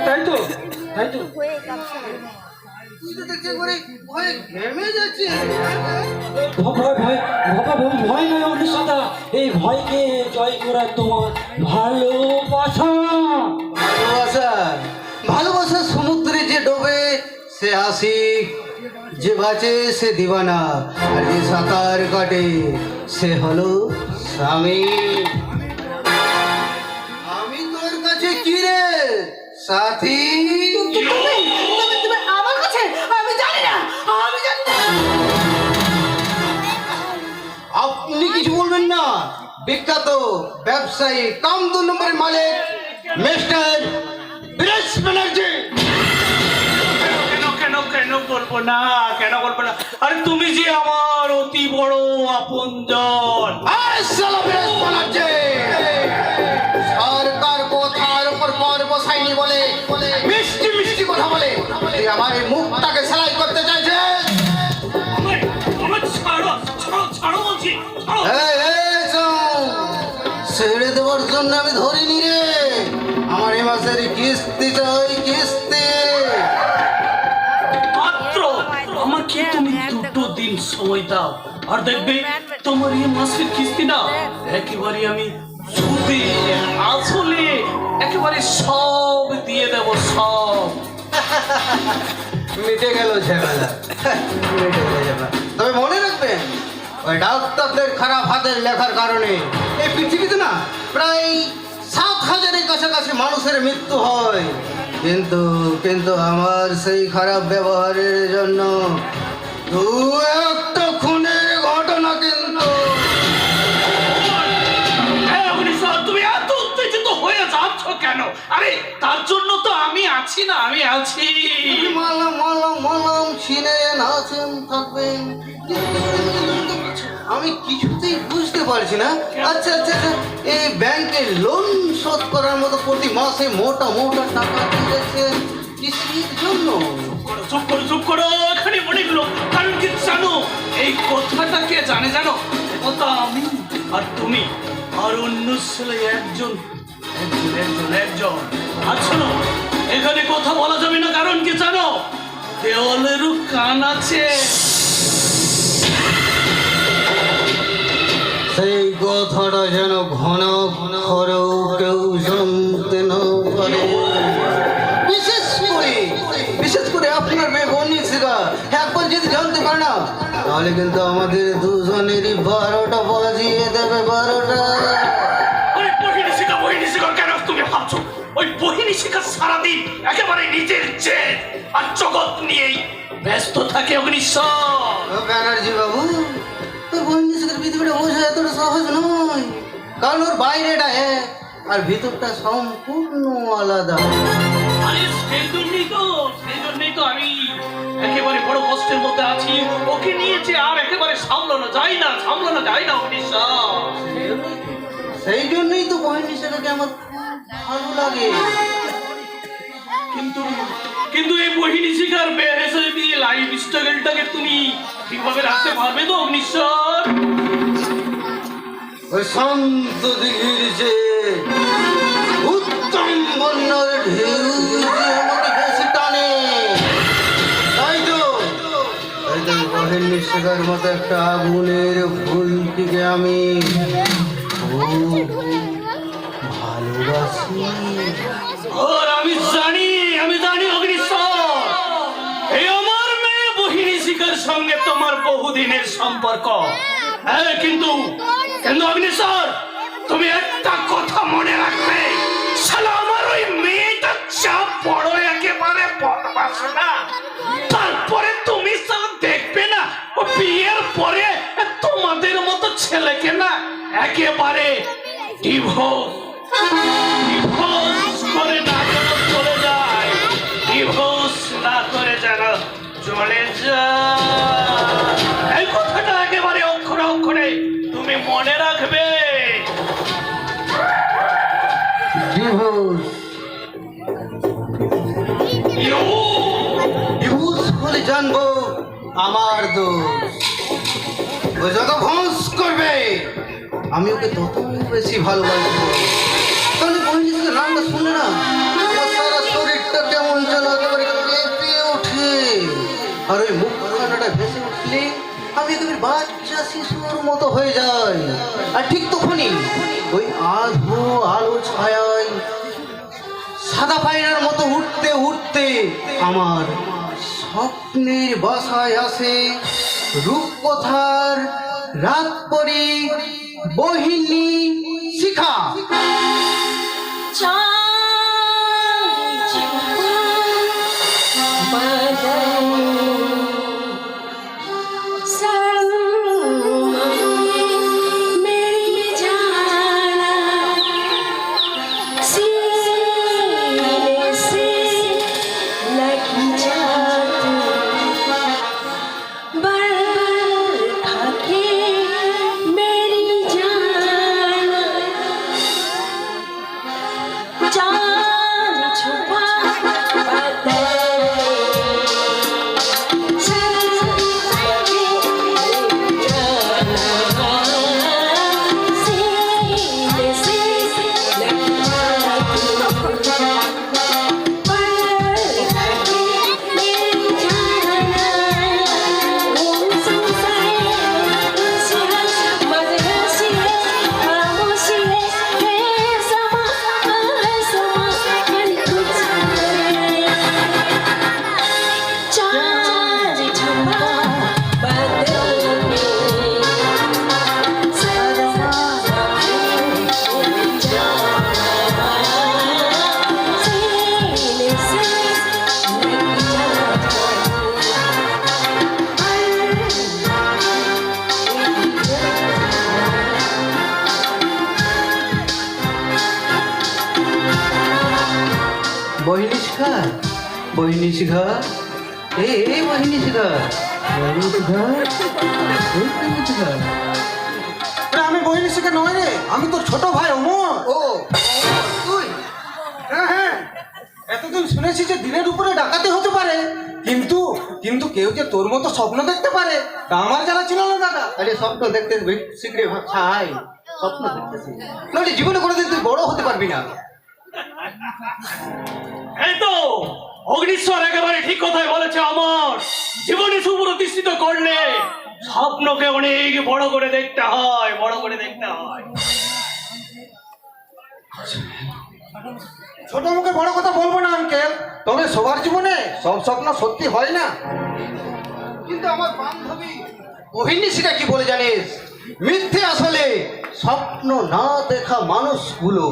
Speaker 8: তাই তো
Speaker 1: তুই তো দেখছি একবারে ভয়ে ঘেমে যাচ্ছিস।
Speaker 8: ভয় নয় অগ্নিশ্বর, এই ভয়কে জয় করার তোমার ভালোবাসা।
Speaker 1: ভালোবাসার সমুদ্রে যে ডোবে সে আশিক, যে বাঁচে সে দিওয়ানা, আর যে সাঁতার কাটে সে হলো স্বামী। আমি তোর কাছে কি রে সাথী?
Speaker 9: তুমি আমার কাছে? আমি জানি না।
Speaker 1: আপনি কিছু বলবেন না? বিখ্যাত ব্যবসায়ী কাম 2 নম্বরের মালিক মিস্টার বীরেশ ব্যানার্জি।
Speaker 2: কেন বলবো না? আরে তুমি যে আমার অতি বড় আপনজন।
Speaker 1: সরকার কথার উপর পর বসাইনি বলে মিষ্টি কথা বলে তুই আমার এই মুখটাকে সেলাই করতে চাইছে।
Speaker 2: ছাড়ো বলছি,
Speaker 1: ছেড়ে দেওয়ার জন্য আমি ধরিনি রে, আমার এই মাসের কিস্তি চাই, কিস্তি।
Speaker 2: মাত্র আমাকে তুমি 2 দিন সময় দাও, আর দেখবে তোমার এই মাসের কিস্তি না একেবারে আমি সুদে আসলে একেবারে সব দিয়ে দেব, সব।
Speaker 1: মিটে গেল ঝামেলা, তবে মনে রাখবেন ওই ডাক্তারদের খারাপ হাতের লেখার কারণে এই পৃথিবীতে না প্রায় 7,000-এর কাছাকাছি মানুষের মৃত্যু হয়, কিন্তু কিন্তু আমার সেই খারাপ ব্যবহারের জন্য একটা খুনের ঘটনা কিন্তু
Speaker 2: তুমি এত উত্তেজিত হয়ে যাচ্ছ কেন? আরে তার জন্য তো আমি আছি না, আমি আছি।
Speaker 1: মলম মলম মলম ছিনেন আছেন থাকবেন, আমি কিছুতেই বুঝতে পারছি না। আচ্ছা আচ্ছা আচ্ছা, এই ব্যাংকের লোন শোধ করার মতো প্রতি মাসে মোটা মোটা টাকা দিয়েছেন কিসের জন্য?
Speaker 2: চুপ করো চুপ করো, এখানে অনেক লোক। কারণ কি জানো, এই কথাটা কে জানে জানো? কথা আমি আর তুমি আর অন্য ছেলে একজন একজন একজন একজন। আর শোনো, এখানে কথা বলা যাবে না, কারণ কি জানো, দেওয়ালেরও কান আছে।
Speaker 1: সেই কথাটা যেন ঘন ঘন করেও কেউ জানতে না পারে, বিশেষ করে আপনার মেয়ে বনিশিকা একবার যদি জানতে পারে না, তাহলে কিন্তু আমাদের দুজনেরই 12টা বাজিয়ে দেবে, 12টা।
Speaker 2: ওই বহিনী শিখা কেন তুমি ভাবছো? ওই বহিনী শিখা সারাদিন একেবারে নিজের জেদ আর জগৎ নিয়েই ব্যস্ত থাকে অগ্নিশ্বর।
Speaker 1: ব্যানার্জি বাবু, ওই বনিশিকার পৃথিবীটা বোঝা এতটা সহজ নয়, কারণ ওর বাইরেটা এক আর ভিতরটা সম্পূর্ণ আলাদা।
Speaker 2: আরে সেই জন্যই তো আমি একেবারে বড় কষ্টের মধ্যে আছি। ওকে নিয়েছে আর একেবারে সামলানো যায় না অগ্নিশ্বর।
Speaker 1: সেই জন্যই তো বহিনীশিখাকে আমার ভালো লাগে।
Speaker 2: কিন্তু এই বহিনী শিখার বেহেসবি লাইফ স্টাইলটাকে তুমি ঠিকভাবে রাখতে পারবে তো অগ্নিশ্বর?
Speaker 1: ওই শান্ত দিঘির যে উত্তম বন্যার ঢেউ যে আমাকে বেশি টানে, তাই তো বহিনীশিখার মতো একটা আগুনের ফুলটিকে আমি খুব ভালোবাসি।
Speaker 2: আর আমি জানি অগ্নিশ্বর, এই আমার মেয়ে বহিনী শিখার সঙ্গে তোমার বহুদিনের সম্পর্ক। হ্যাঁ, কিন্তু অগ্নিশ্বর, তুমি একটা কথা মনে রাখবে, শালা আমার ওই মেয়েটা যা বড় একেবারে বদমাশ না, তারপরে তুমি সব দেখবে না ও বিয়ের পরে তোমাদের মতো ছেলেকে না একেবারে ডিভোর্স করে না যেন চলে যায়, ডিভোর্স না করে যেন চলে যায়। এই কথাটা একেবারে অক্ষরে অক্ষরে তুমি মনে রাখবে।
Speaker 1: ডিভোর্স হলে জানবো আমার দোষ। ও যত ভোঁস করবে আমি ওকে তত বেশি ভালোবাসবো। তাহলে বহিনীশিখার নামটা শুনে না আমার সারা শরীরটা কেমন যেন একেবারে কেঁপে ওঠে, আর ওই মুখখানাটা ভেসে উঠলে আমি একেবারে বাচ্চা শিশুর মতো হয়ে যাই। আর ঠিক তখনই ওই আধো আলো ছায়ায় সাদা পায়রার মতো উঠতে উঠতে আমার স্বপ্নের বাসায় আসে রূপকথার রাতপরী বহিনী শিখা।
Speaker 5: जा
Speaker 1: শিখা, বহিনী শিখা, এই বহিনী শিখা, বহিনী শিখা, এই বহিনী শিখা। আমি বহিনী শিখা নয় রে, আমি তোর ছোট ভাই অমর। ও তুই? হ্যাঁ হ্যাঁ, এতদিন শুনেছি যে দিনের উপরে ডাকাতি হতে পারে, কিন্তু কিন্তু কেউ যে তোর মতো স্বপ্ন দেখতে পারে তা আমার জানা ছিল না দাদা। আরে স্বপ্ন দেখতে শিখরে ভাই, স্বপ্ন দেখতেছি নইলে জীবনে কোনোদিন তুই বড় হতে পারবি না।
Speaker 2: এই তো অগ্নিশ্বর একেবারে ঠিক কথাই বলেছে আমার। জীবনে সুপ্রতিষ্ঠিত করলে স্বপ্নকে অনেক বড় করে দেখতে হয়, বড় করে দেখতে হয়।
Speaker 1: ছোট মুখে বড় কথা বলবো না আঙ্কেল, তবে সবার জীবনে সব স্বপ্ন সত্যি হয় না। কিন্তু আমার বান্ধবী মোহিনী সেটা কি বলে জানিস, মিথ্যে আসলে স্বপ্ন না দেখা মানুষগুলো।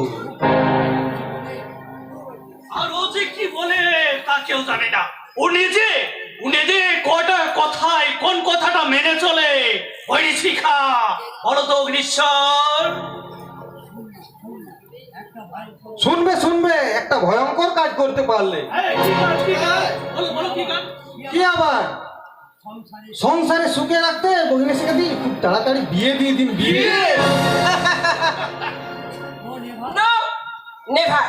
Speaker 2: আর ও যে কি বলে তা কেউ জানে না। ও নিজে কটা কথায় কোন কথাটা মেনে চলে ওই শিখা বলো তো অগ্নিশ্বর।
Speaker 1: শুনবে শুনবে, একটা ভয়ঙ্কর কাজ করতে পারলে। কি আবার? সংসারে সুখে রাখতে বহিনী শিখা দিন, খুব তাড়াতাড়ি বিয়ে দিয়ে দিন। বিয়ে
Speaker 5: নেভার।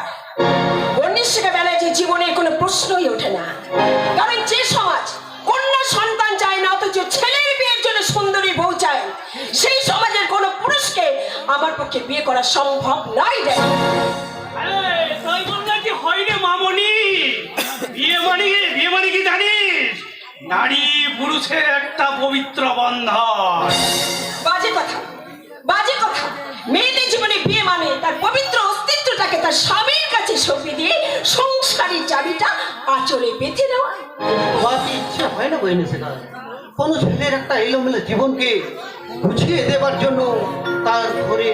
Speaker 5: বন্নিশিকা বেলায় যে জীবনের কোনো প্রশ্নই ওঠে না, কারণ যে সমাজ কন্যা সন্তান চায় না অথচ ছেলের বিয়ের জন্য সুন্দরী বউ চায়, সেই সমাজের কোনো পুরুষকে আমার পক্ষে বিয়ে করা সম্ভব নয়।
Speaker 2: তাই বললে কি হয় রে মামনি? বিয়ে মানে কি জানিস? নারী পুরুষের একটা পবিত্র বন্ধন।
Speaker 5: বাজে কথা, বাজে কথা। মেয়েদের জীবনে বিয়ে মানে তার পবিত্র অস্তিত্বটাকে তার স্বামীর কাছে সঁপে দিয়ে সংসারের চাবিটা আঁচলে বেঁধে দেওয়া।
Speaker 1: বাকি ইচ্ছা হয় না বহিনী শিখা, কোনো ছেলের একটা এলোমেলো জীবনকে গুছিয়ে দেবার জন্য তার ঘরে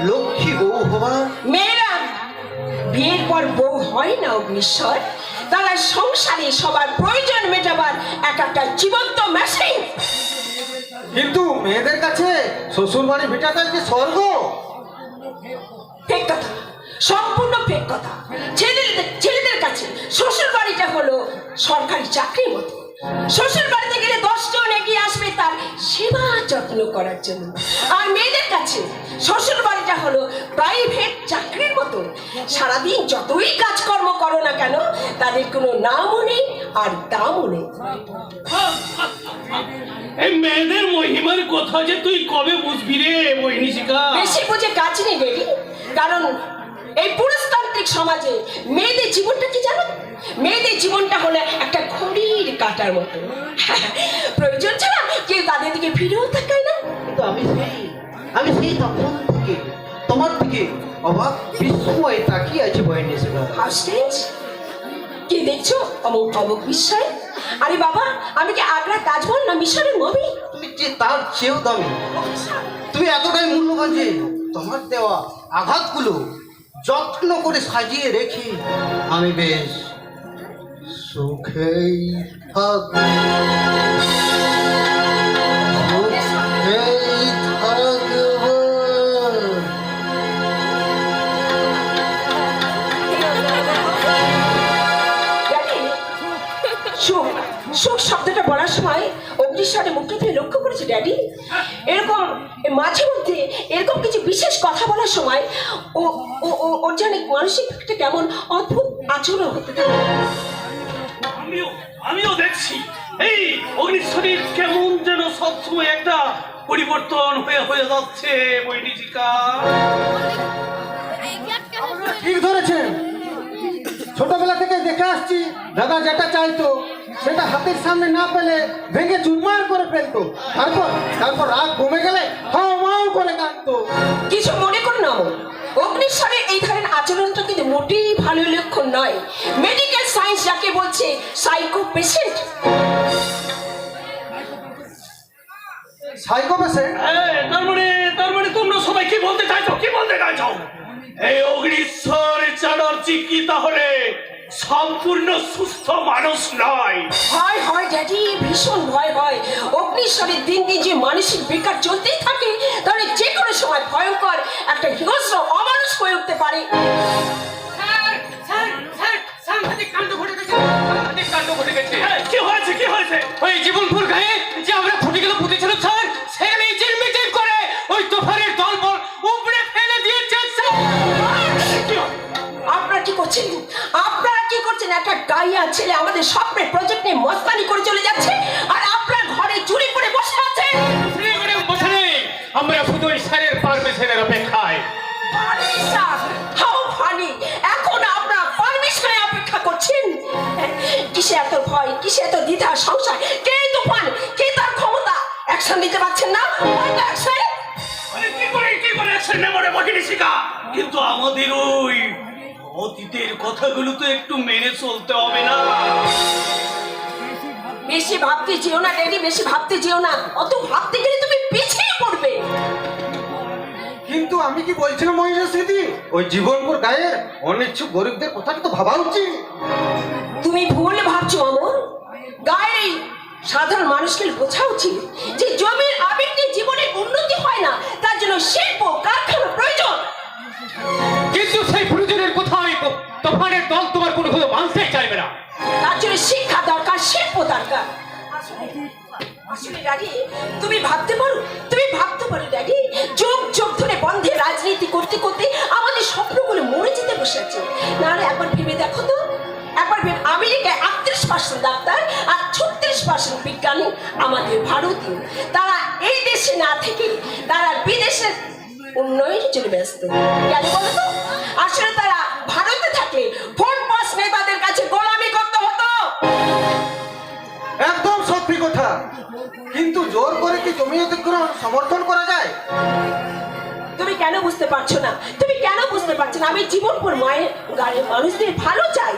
Speaker 1: লক্ষ্মী বউ হওয়া।
Speaker 5: মেয়েরা বিয়ের পর বউ হয় না অগ্নিশ্বর, তারা সংসারে সবার প্রয়োজন মেটাবার এক একটা জীবন্ত মেশিন।
Speaker 1: কিন্তু মেয়েদের কাছে শ্বশুর বাড়ি ভিটাটাই যে স্বর্গ।
Speaker 5: ফেক কথা, সম্পূর্ণ ফেক কথা। ছেলেদের কাছে শ্বশুর বাড়িটা হলো সরকারি চাকরির মতো। শ্বশুর বাড়িতে গেলে 10 জন এগিয়ে আসবে তার সেবা যত্ন করার জন্য। আর মেয়েদের কাছে শ্বশুর বাড়িটা হলো প্রাইভেট চাকরির মতো। সারাদিন যতই কাজকর্ম করো না কেন, তাদের কোনো নামও নেই আর দামও নেই।
Speaker 2: এই মেয়েদের মহিমার কথা যে তুই কবে বুঝবি রে বহিনী শিখা?
Speaker 5: বেশি বুঝে কাজ নেই রেডি, কারণ এই পুরুষতান্ত্রিক সমাজে মেয়েদের জীবনটা কি জানো? মেয়েদের জীবনটা হলো একটা ঘড়ির কাঁটার মতো। প্রয়োজন ছাড়া কেউ তাদের দিকে ফিরেও তাকায় না।
Speaker 1: কিন্তু আমি সেই তখন থেকে তোমার দিকে অবাক বিস্ময়ে তাকিয়ে আছি বহিনী শিখা।
Speaker 5: হাউস্টেজ কি দেখছো? অবাক বিস্ময়। আরে বাবা, আমি কি আগ্রা তাজমহল না মিশরের মমি?
Speaker 1: তুমি যে তার চেয়েও দামি, তুমি এতটাই মূল্যবান যে তোমার দেওয়া আঘাতগুলো যত্ন করে সাজিয়ে রেখে আমি বেশ সুখেই থাকবো।
Speaker 5: সুখ শব্দটা বলার সময় অগ্নিশ্বরে মুখটা তুলে লক্ষ্য করেছে ড্যাডি, এরকম মাঝে মধ্যে এরকম কিছু বিশেষ কথা বলার সময় ওর জানে মানসিক একটা কেমন অদ্ভুত আচরণ হতে থাকে।
Speaker 2: আমিও দেখছি এই অগ্নিশ্বরীর কেমন যেন সবসময় একটা পরিবর্তন হয়ে যাচ্ছে বহিনী শিখা।
Speaker 1: ঠিক ধরেছেন, ছোটবেলা থেকে দেখে আসছি দাদা যেটা চাইতো সেটা হাতের সামনে না পেলে ভেঙে চুরমার করে ফেলতো, তারপর রাগ কমে গেলে হাও করে কাঁদতো।
Speaker 5: কিছু মনে করো না, অগ্নিশ্বরের এই ধরনের আচরণটা কিন্তু মোটেই ভালো লক্ষণ নয়। মেডিকেল সায়েন্স যাকে বলছে সাইকো পেশেন্ট।
Speaker 1: Psycho patient?
Speaker 2: তার মানে তোমরা সবাই কি বলতে চাইছো? এই অগ্নিশ্বর চ্যাটার্জি কি তাহলে সম্পূর্ণ সুস্থ মানুষ নয়?
Speaker 5: হয় ড্যাডি, ভীষণ ভয় হয়। অগ্নিশ্বরের দিন দিন যে মানসিক বিকার চলতেই থাকে, তাহলে যে কোনো সময় ভয়ঙ্কর একটা হিংস্র অমানুষ হয়ে উঠতে পারে।
Speaker 3: সাংঘাতিক কাণ্ড ঘটে গেছে, সাংঘাতিক কাণ্ড ঘটে গেছে। কি হয়েছে, কি হয়েছে? ওই জীবনপুর গায়ে যে আমরা খুঁটি গেলে পুঁতেছিলাম স্যার, সেখানে চিরমিচির করে ওই তুফানের দলবল উপরে ফেলে দিয়েছে স্যার।
Speaker 5: আপনারা কি করছেন? আপনারা কি করছেন? একটা গাইয়া ছেলে আমাদের স্বপ্নের প্রজেক্ট নিয়ে মস্তানি করে চলে যাচ্ছে, আর আপনার ঘরে চুরি করে বসে আছেন।
Speaker 3: বসে নেই, আমরা শুধু ওই স্যারের পারমিশনের অপেক্ষায়।
Speaker 5: How funny! এখন আপনারা পারমিশনের অপেক্ষা করছেন? কিসে এত ভয়, কিসে এত দ্বিধা সংশয়? কে তুফান, কে তার ক্ষমতা? অ্যাকশন নিতে পারছেন না? অ্যাকশন!
Speaker 3: কি করে অ্যাকশন নেব রে মহিষিকা? কিন্তু আমাদের ওই অতীতের কথাগুলো তো একটু মেনে চলতে হবে না?
Speaker 5: বেশি ভাবতে যেও না ড্যাডি, বেশি ভাবতে যেও না। অত ভাবতে গেলে তুমি পিছিয়ে পড়বে।
Speaker 1: কিন্তু আমি কি বলছিলাম মহিষাসিদি, ওই জীবনপুর গায়ের অনিচ্ছুক গরিবদের কথাটা তো ভাবা উচিত।
Speaker 5: তুমি ভুল ভাবছো অমর। গায়ের এই সাধারণ মানুষকে বোঝা উচিত যে জমির আবেগ নিয়ে জীবনের উন্নতি হয় না, তার জন্য শিল্প কারখানা প্রয়োজন।
Speaker 3: কিন্তু সেই প্রয়োজনের কথা আমি তুফানের দল তোমার কোনো কথা মানতেই চাইবে না।
Speaker 5: তার জন্য শিক্ষা দরকার, শিল্প দরকার। আসলে ড্যাডি, তুমি ভাবতে পারো, ড্যাডি, যুগ যুগ ধরে বন্ধে রাজনীতি করতে করতে আমাদের স্বপ্নগুলো মরে যেতে বসে আছে। নাহলে একবার ভেবে দেখো তো, একবার ভেবে, আমেরিকায় 38% ডাক্তার আর 36% বিজ্ঞানী আমাদের ভারতীয়। তারা এই দেশে না থেকে তারা বিদেশের উন্নয়নের জন্য ব্যস্ত। কেন বলো তো? আসলে তারা ভারতে থাকলে ভোট পাস নেতাদের কাছে গোলামি করতে হতো।
Speaker 1: একদম সত্যি কথা। কিন্তু জোর করে কি জমি অধিগ্রহণ সমর্থন করা যায়?
Speaker 5: তুমি কেন বুঝতে পারছো না? তুমি কেন বুঝতে পারছো না? আমি জীবনপুর মায়ের গাড়ির মানুষদের ভালো চাই।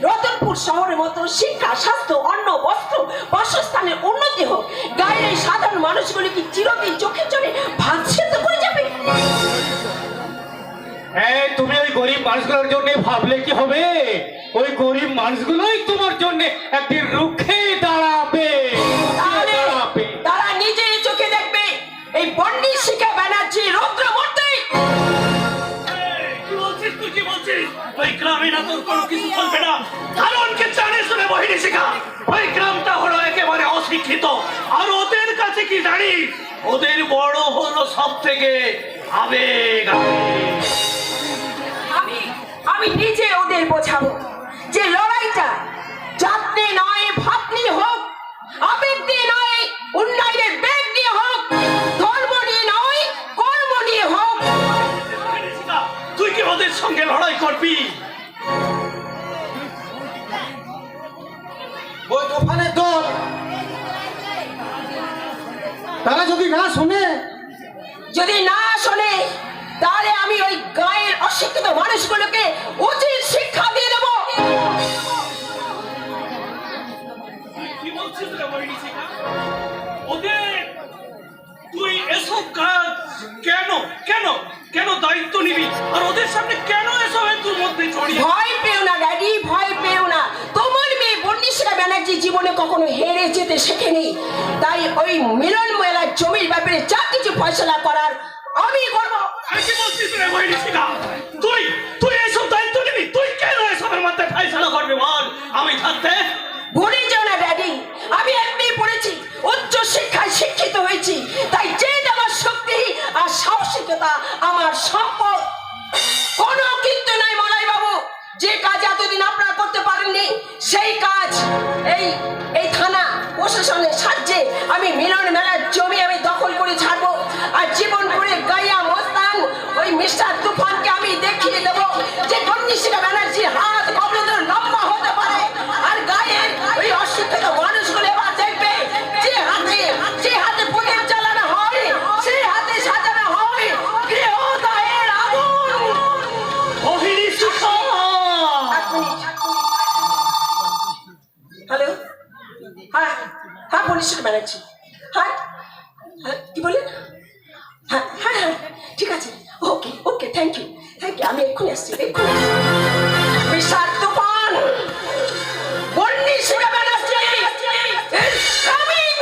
Speaker 5: রতনপুর শহরের মতো শিক্ষা, স্বাস্থ্য, অন্ন, বস্ত্র, বাসস্থানের উন্নতি হোক। গায়ের এই সাধারণ মানুষগুলি কি চিরদিন চোখে চলে ভাত সেদ্ধ করে যাবে?
Speaker 3: হ্যাঁ, তুমি ওই গরিব মানুষগুলোর জন্য ভাবলে কি হবে? ওই গরিব মানুষগুলোই তোমার জন্য একদিন রুখে দাঁড়াবে।
Speaker 5: তাহলে তারা নিজেই চোখে দেখবে এই বন্ডি শিখা ব্যানার্জি রৌদ্র মূর্তি।
Speaker 3: কি বলছিস তুই, কি বলছিস? ওই গ্রামে না তোর কোনো কিছু চলবে না, কারণ কে জানিস না মোহিনী শিখা? ওই গ্রামটা হলো একেবারে অশিক্ষিত, আর ওদের কাছে কি জানিস? ওদের বড় হলো সব থেকে আবেগ।
Speaker 5: আমি নিজে ওদের বোঝাবো যে লড়াইটা জাত নিয়ে নয়, ভাত নিয়ে হোক, আবেগ দিয়ে নয়, উন্নয়নের বেগ নিয়ে হোক, ধর্ম নিয়ে নয়, কর্ম নিয়ে হোক।
Speaker 3: তুই কি ওদের সঙ্গে লড়াই করবি?
Speaker 1: ওই তুফানের দল তারা যদি না শোনে,
Speaker 5: তাহলে আমি ওই গায়ের অশিক্ষিত মানুষগুলোকে উচিত শিক্ষা দিয়ে দেবো।
Speaker 3: কি বলছিস রে মোহিনী শিখা? ওদের তুই এসব কাজ কেন কেন কেন দায়িত্ব নিবি, আর ওদের সামনে কেন এসব তোর মধ্যে জড়িয়ে?
Speaker 5: ভয় পেও না ড্যাডি, ভয় পেও না। তোমার মেয়ে বন্দিশিকা ব্যানার্জি জীবনে কখনো হেরে যেতে শেখেনি, তাই ওই মিলন মেলার জমির ব্যাপারে যা কিছু ফয়সলা করার আমি করবো।
Speaker 3: কি বলছিস রে মোহিনী শিখা? তুই এসব দায়িত্ব নিবি? তুই কেন এসবের মধ্যে ফয়সলা করবি বল? আমি থাকতে?
Speaker 5: ভুলে যাও না ড্যাডি, আমি এমনি পড়েছি, উচ্চ শিক্ষায় শিক্ষিত হয়েছি, তাই যে আমার শক্তি আর সাহসিকতা আমার সম্পদ। কোনো কিন্তু নাই মলাই বাবু, যে কাজ এতদিন আপনারা করতে পারেননি সেই কাজ এই থানা প্রশাসনের সাহায্যে আমি মিলন মেলার জমি আমি দখল করে ছাড়বো। আর জীবনপুরে গাইয়া মস্তান ওই মিস্টার তুফানকে আমি দেখিয়ে দেবো যে বন্দিশিকা ব্যানার্জির হাত কবলে লম্বা হতে পারে। আর গায়ের ওই অশিক্ষিত মানুষগুলো এবার দেখবে যে হাতে প্রদীপ জ্বালানো হয়, সেই হাতে সাজানো হয় গৃহদাহের আগুন।
Speaker 3: মোহিনী শিখা!
Speaker 5: হ্যালো, হ্যাঁ হ্যাঁ বন্দিশিকা ব্যানার্জি, হ্যাঁ হ্যাঁ কি বলেন? হ্যাঁ হ্যাঁ হ্যাঁ ঠিক আছে, ওকে ওকে, থ্যাংক ইউ, আমি এক্ষুনি আসছি, এক্ষুনি। Mister Tufan, Bandishika Banerjee is coming!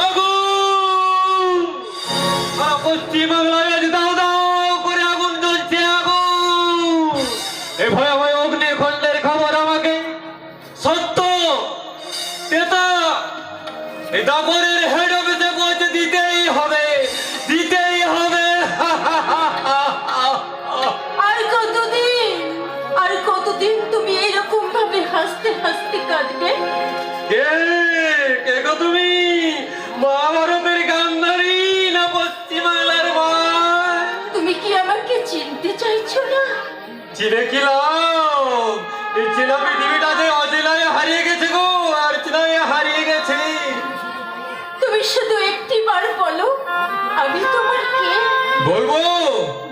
Speaker 3: আগুন! দাপরের হেড অফিসে পৌঁছে দিতেই হবে, দিতেই হবে।
Speaker 5: আর কতদিন তুমি এরকম ভাবে হাসতে হাসতে কাঁদবে?
Speaker 3: কে কে গো তুমি? মহাভারতের গান্ধারী না পশ্চিমবাংলার মা?
Speaker 5: তুমি কি আমাকে চিনতে চাইছো না?
Speaker 3: চিনে কি লাভ? এই চেনা পৃথিবীটা যে অচেনায় হারিয়ে গেছে গো, আর চেনায় হারিয়ে গেছে।
Speaker 5: তুমি শুধু একটি বার বলো, আমি তোমার কে?
Speaker 3: বলবো?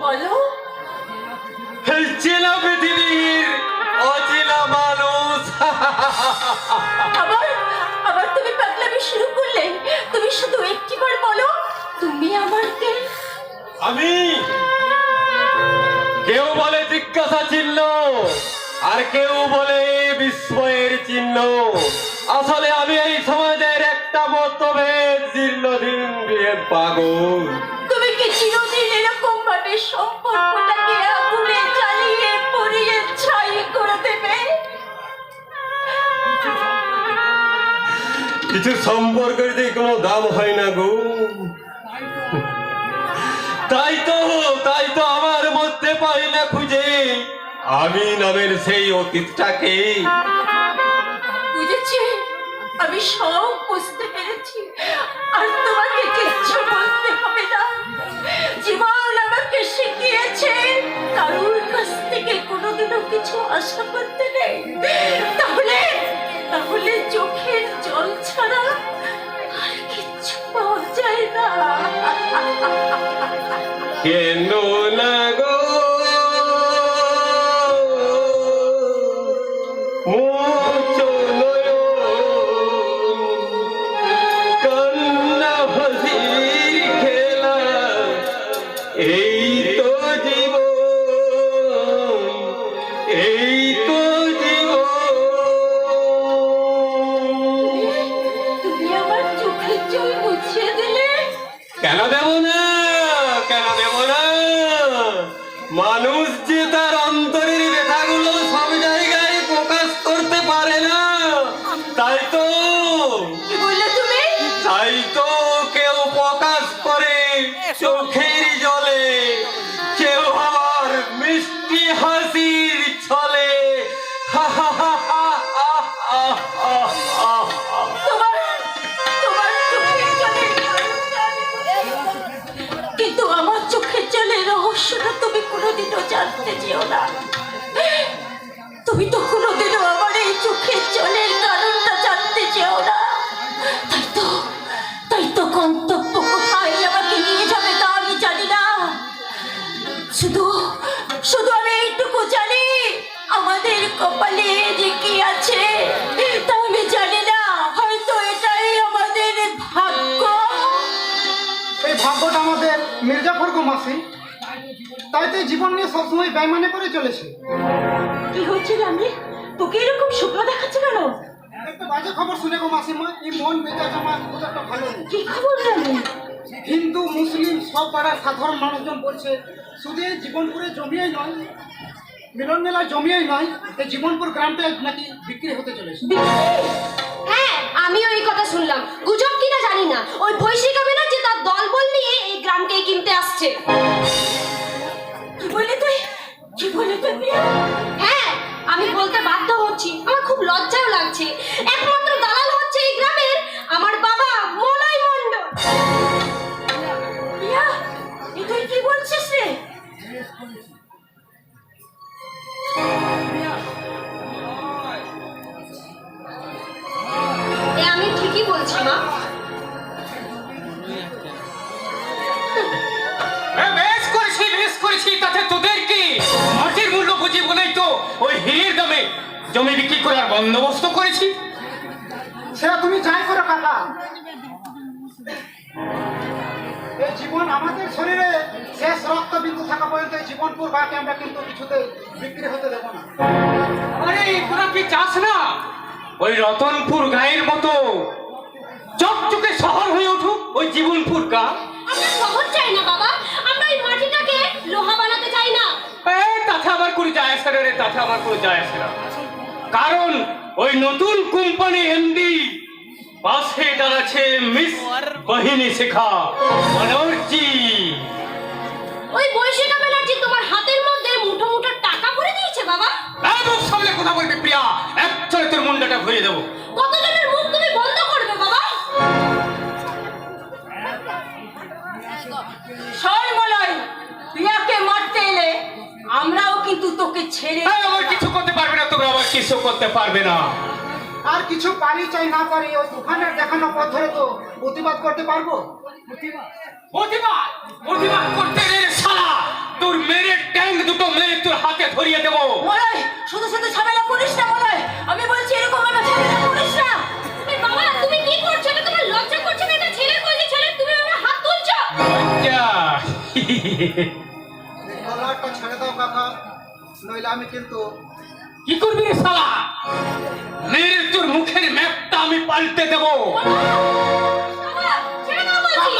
Speaker 5: বলো।
Speaker 3: এই চেনা পৃথিবীর অচেনা মানুষ।
Speaker 5: আবার আবার তুমি পাগলামি শুরু করলে। তুমি শুধু একটি বার বলো, তুমি আমার কে?
Speaker 3: আমি, কেউ বলে জিজ্ঞাসা চিহ্ন, আর কেউ বলে বিস্ময়ের চিহ্ন। আসলে আমি এই সমাজের একটা মতভেদ জীর্ণদিন বিয়ে পাগল।
Speaker 5: তুমি কি চিরদিন এরকম ভাবে সম্পর্কটাকে আগুনে জ্বালিয়ে পুড়িয়ে ছাই করে দেবে?
Speaker 3: কিছু সম্পর্কের যে কোনো দাম হয় না গো। তাই তো আমার মধ্যে পাই না খুঁজে আমি নামের সেই অতীতটাকে।
Speaker 5: বুঝেছি, আমি সব বুঝতে পেরেছি। আর তোমাকে কিচ্ছু বলতে হবে না। জীবন আমাকে শিখিয়েছে কারোর কাছ থেকে কোনোদিনও কিছু আশা করতে নেই। তাহলে তাহলে চোখের জল ছাড়া আর কিচ্ছু পাওয়া যায় না।
Speaker 3: কেন না গো মুছো নয়ন, কান্না হাসির খেলা, এই তো জীবন, এই তো জীবন।
Speaker 5: তুমি আমার চোখের জল মুছিয়ে দিলে।
Speaker 3: কেন দেব না, কেন দেব না? মানুষ যে তার অন্তরের ব্যথাগুলো সব জায়গায় প্রকাশ করতে পারে না, তাই তো
Speaker 5: কি বললে তুমি?
Speaker 3: তাই তো কেউ প্রকাশ করে চোখের জলে, কেউ আবার মিষ্টি হাসির ছলে।
Speaker 5: তোমার চোখের জলের কারণটা আমি বুঝি। কিন্তু আমার চোখের জলের রহস্যটা তুমি কোনোদিনও জানতে চেও না। তুমি তো কোনোদিনও আমার এই চোখের জলের কারণটা জানতে চেও না। তাই তো গন্তব্য কোথায় আমাকে নিয়ে যাবে তা আমি জানি না। শুধু শুধু আমি এইটুকু জানি, আমাদের কপালে যে কি আছে তা আমি জানি না। হয়তো এটাই আমাদের ভাগ্য।
Speaker 4: এই ভাগ্যটা আমাদের মির্জাফর গো মাসি, তাই তো এই জীবন নিয়ে সবসময় বেইমানি করে চলেছে।
Speaker 5: কি হচ্ছে আমি? তোকে এরকম শুকনো দেখাচ্ছে কেন?
Speaker 4: একটা বাজে খবর শুনে গো মাসিমা, এই মন মেজাজ আমার খুব একটা ভালো নেই।
Speaker 5: কি খবর জানি?
Speaker 4: হিন্দু মুসলিম সব পাড়ার সাধারণ মানুষজন বলছে শুধু এই জীবনপুরে জমিয়েই নয়, মিলন মেলায় জমিয়েই নয়, এই জীবনপুর গ্রামটা নাকি বিক্রি হতে চলেছে।
Speaker 6: হ্যাঁ, আমিও এই কথা শুনলাম। গুজব কিনা জানি না, ওই বৈশিকা ব্যানার্জি তার দলবল নিয়ে এই গ্রামকে কিনতে আসছে।
Speaker 5: কি বললি তুই? কি বললি তুই প্রিয়া?
Speaker 6: হ্যাঁ, আমি বলতে বাধ্য হচ্ছি, আমার খুব লজ্জাও লাগছে। একমাত্র দালাল হচ্ছে এই গ্রামের আমার বাবা মলয় মণ্ডল।
Speaker 5: প্রিয়া, এ তুই কি বলছিস রে?
Speaker 6: আমি ঠিকই বলছি মা।
Speaker 2: বেশ করেছি, তাতে তোদের কি? মাটির মূল্য বুঝি বলেই তো ওই হিরের দামে জমি বিক্রি করার বন্দোবস্ত করেছি।
Speaker 4: সেটা তুমি যাই করো কাকা, এই জীবন আমাদের শরীরে শেষ রক্তবিন্দু থাকা পর্যন্ত এই জীবনপুর গাকে আমরা কিন্তু কিছুতে বিক্রি হতে দেবো না।
Speaker 2: আরে তোরা কি চাস না ওই রতনপুর গায়ের মতো চকচকে শহর হয়ে উঠুক ওই জীবনপুর গা?
Speaker 6: আমরা শহর চাই না বাবা, আমরা এই মাটিটাকে লোহা বানাতে চাই না।
Speaker 2: তাতে আমার করে যায় আসে না রে, তাতে আমার করে যায় আসে না। কারণ ওই নতুন কোম্পানি এমডি
Speaker 3: পাশে দাঁড়াচ্ছে মিস বাহিনী শেখা ব্যানার্জি।
Speaker 6: ওই বৈশিকা ব্যানার্জি তোমার হাতের মধ্যে মুঠো মুঠো টাকা ভরে দিয়েছে বাবা।
Speaker 3: একদম সামনে কথা বলবি প্রিয়া, এক চলে তোর মুন্ডাটা ঘুরিয়ে দেবো।
Speaker 6: কতজনের মুখ তুমি বন্ধ করবে বাবা?
Speaker 5: শোন মলয়, প্রিয়াকে মারতে এলে আমরাও কিন্তু তোকে ছেড়ে
Speaker 3: আমার কিছু করতে পারবে না, তোমরা আবার কিছু করতে পারবে না।
Speaker 4: আর কিছু পারি চাই না পারি ওই তুফানের দেখানো পথ ধরে তো প্রতিবাদ করতে পারবো।
Speaker 3: প্রতিবাদ করতে রে শালা, তোর মেরে ট্যাঙ্ক দুটো মেরে তোর হাতে ধরিয়ে দেবো।
Speaker 5: মলয়, শুধু শুধু ঝামেলা করিস না মলয়, আমি বলছি এরকম ভাবে ঝামেলা করিস না।
Speaker 6: এই বাবা তুমি কি করছো? এটা তোমার লজ্জা করছে না? এটা ছেলের কইছে ছেলে, তুমি আমার হাত তুলছো।
Speaker 3: আচ্ছা
Speaker 4: গলাটা ছেড়ে দাও কাকা, নইলে আমি কিন্তু
Speaker 3: কি করবি রে শালা? মেরে তোর মুখের ম্যাপটা আমি পাল্টে দেবো।
Speaker 6: বাবা ছেড়ে দাও বলছি।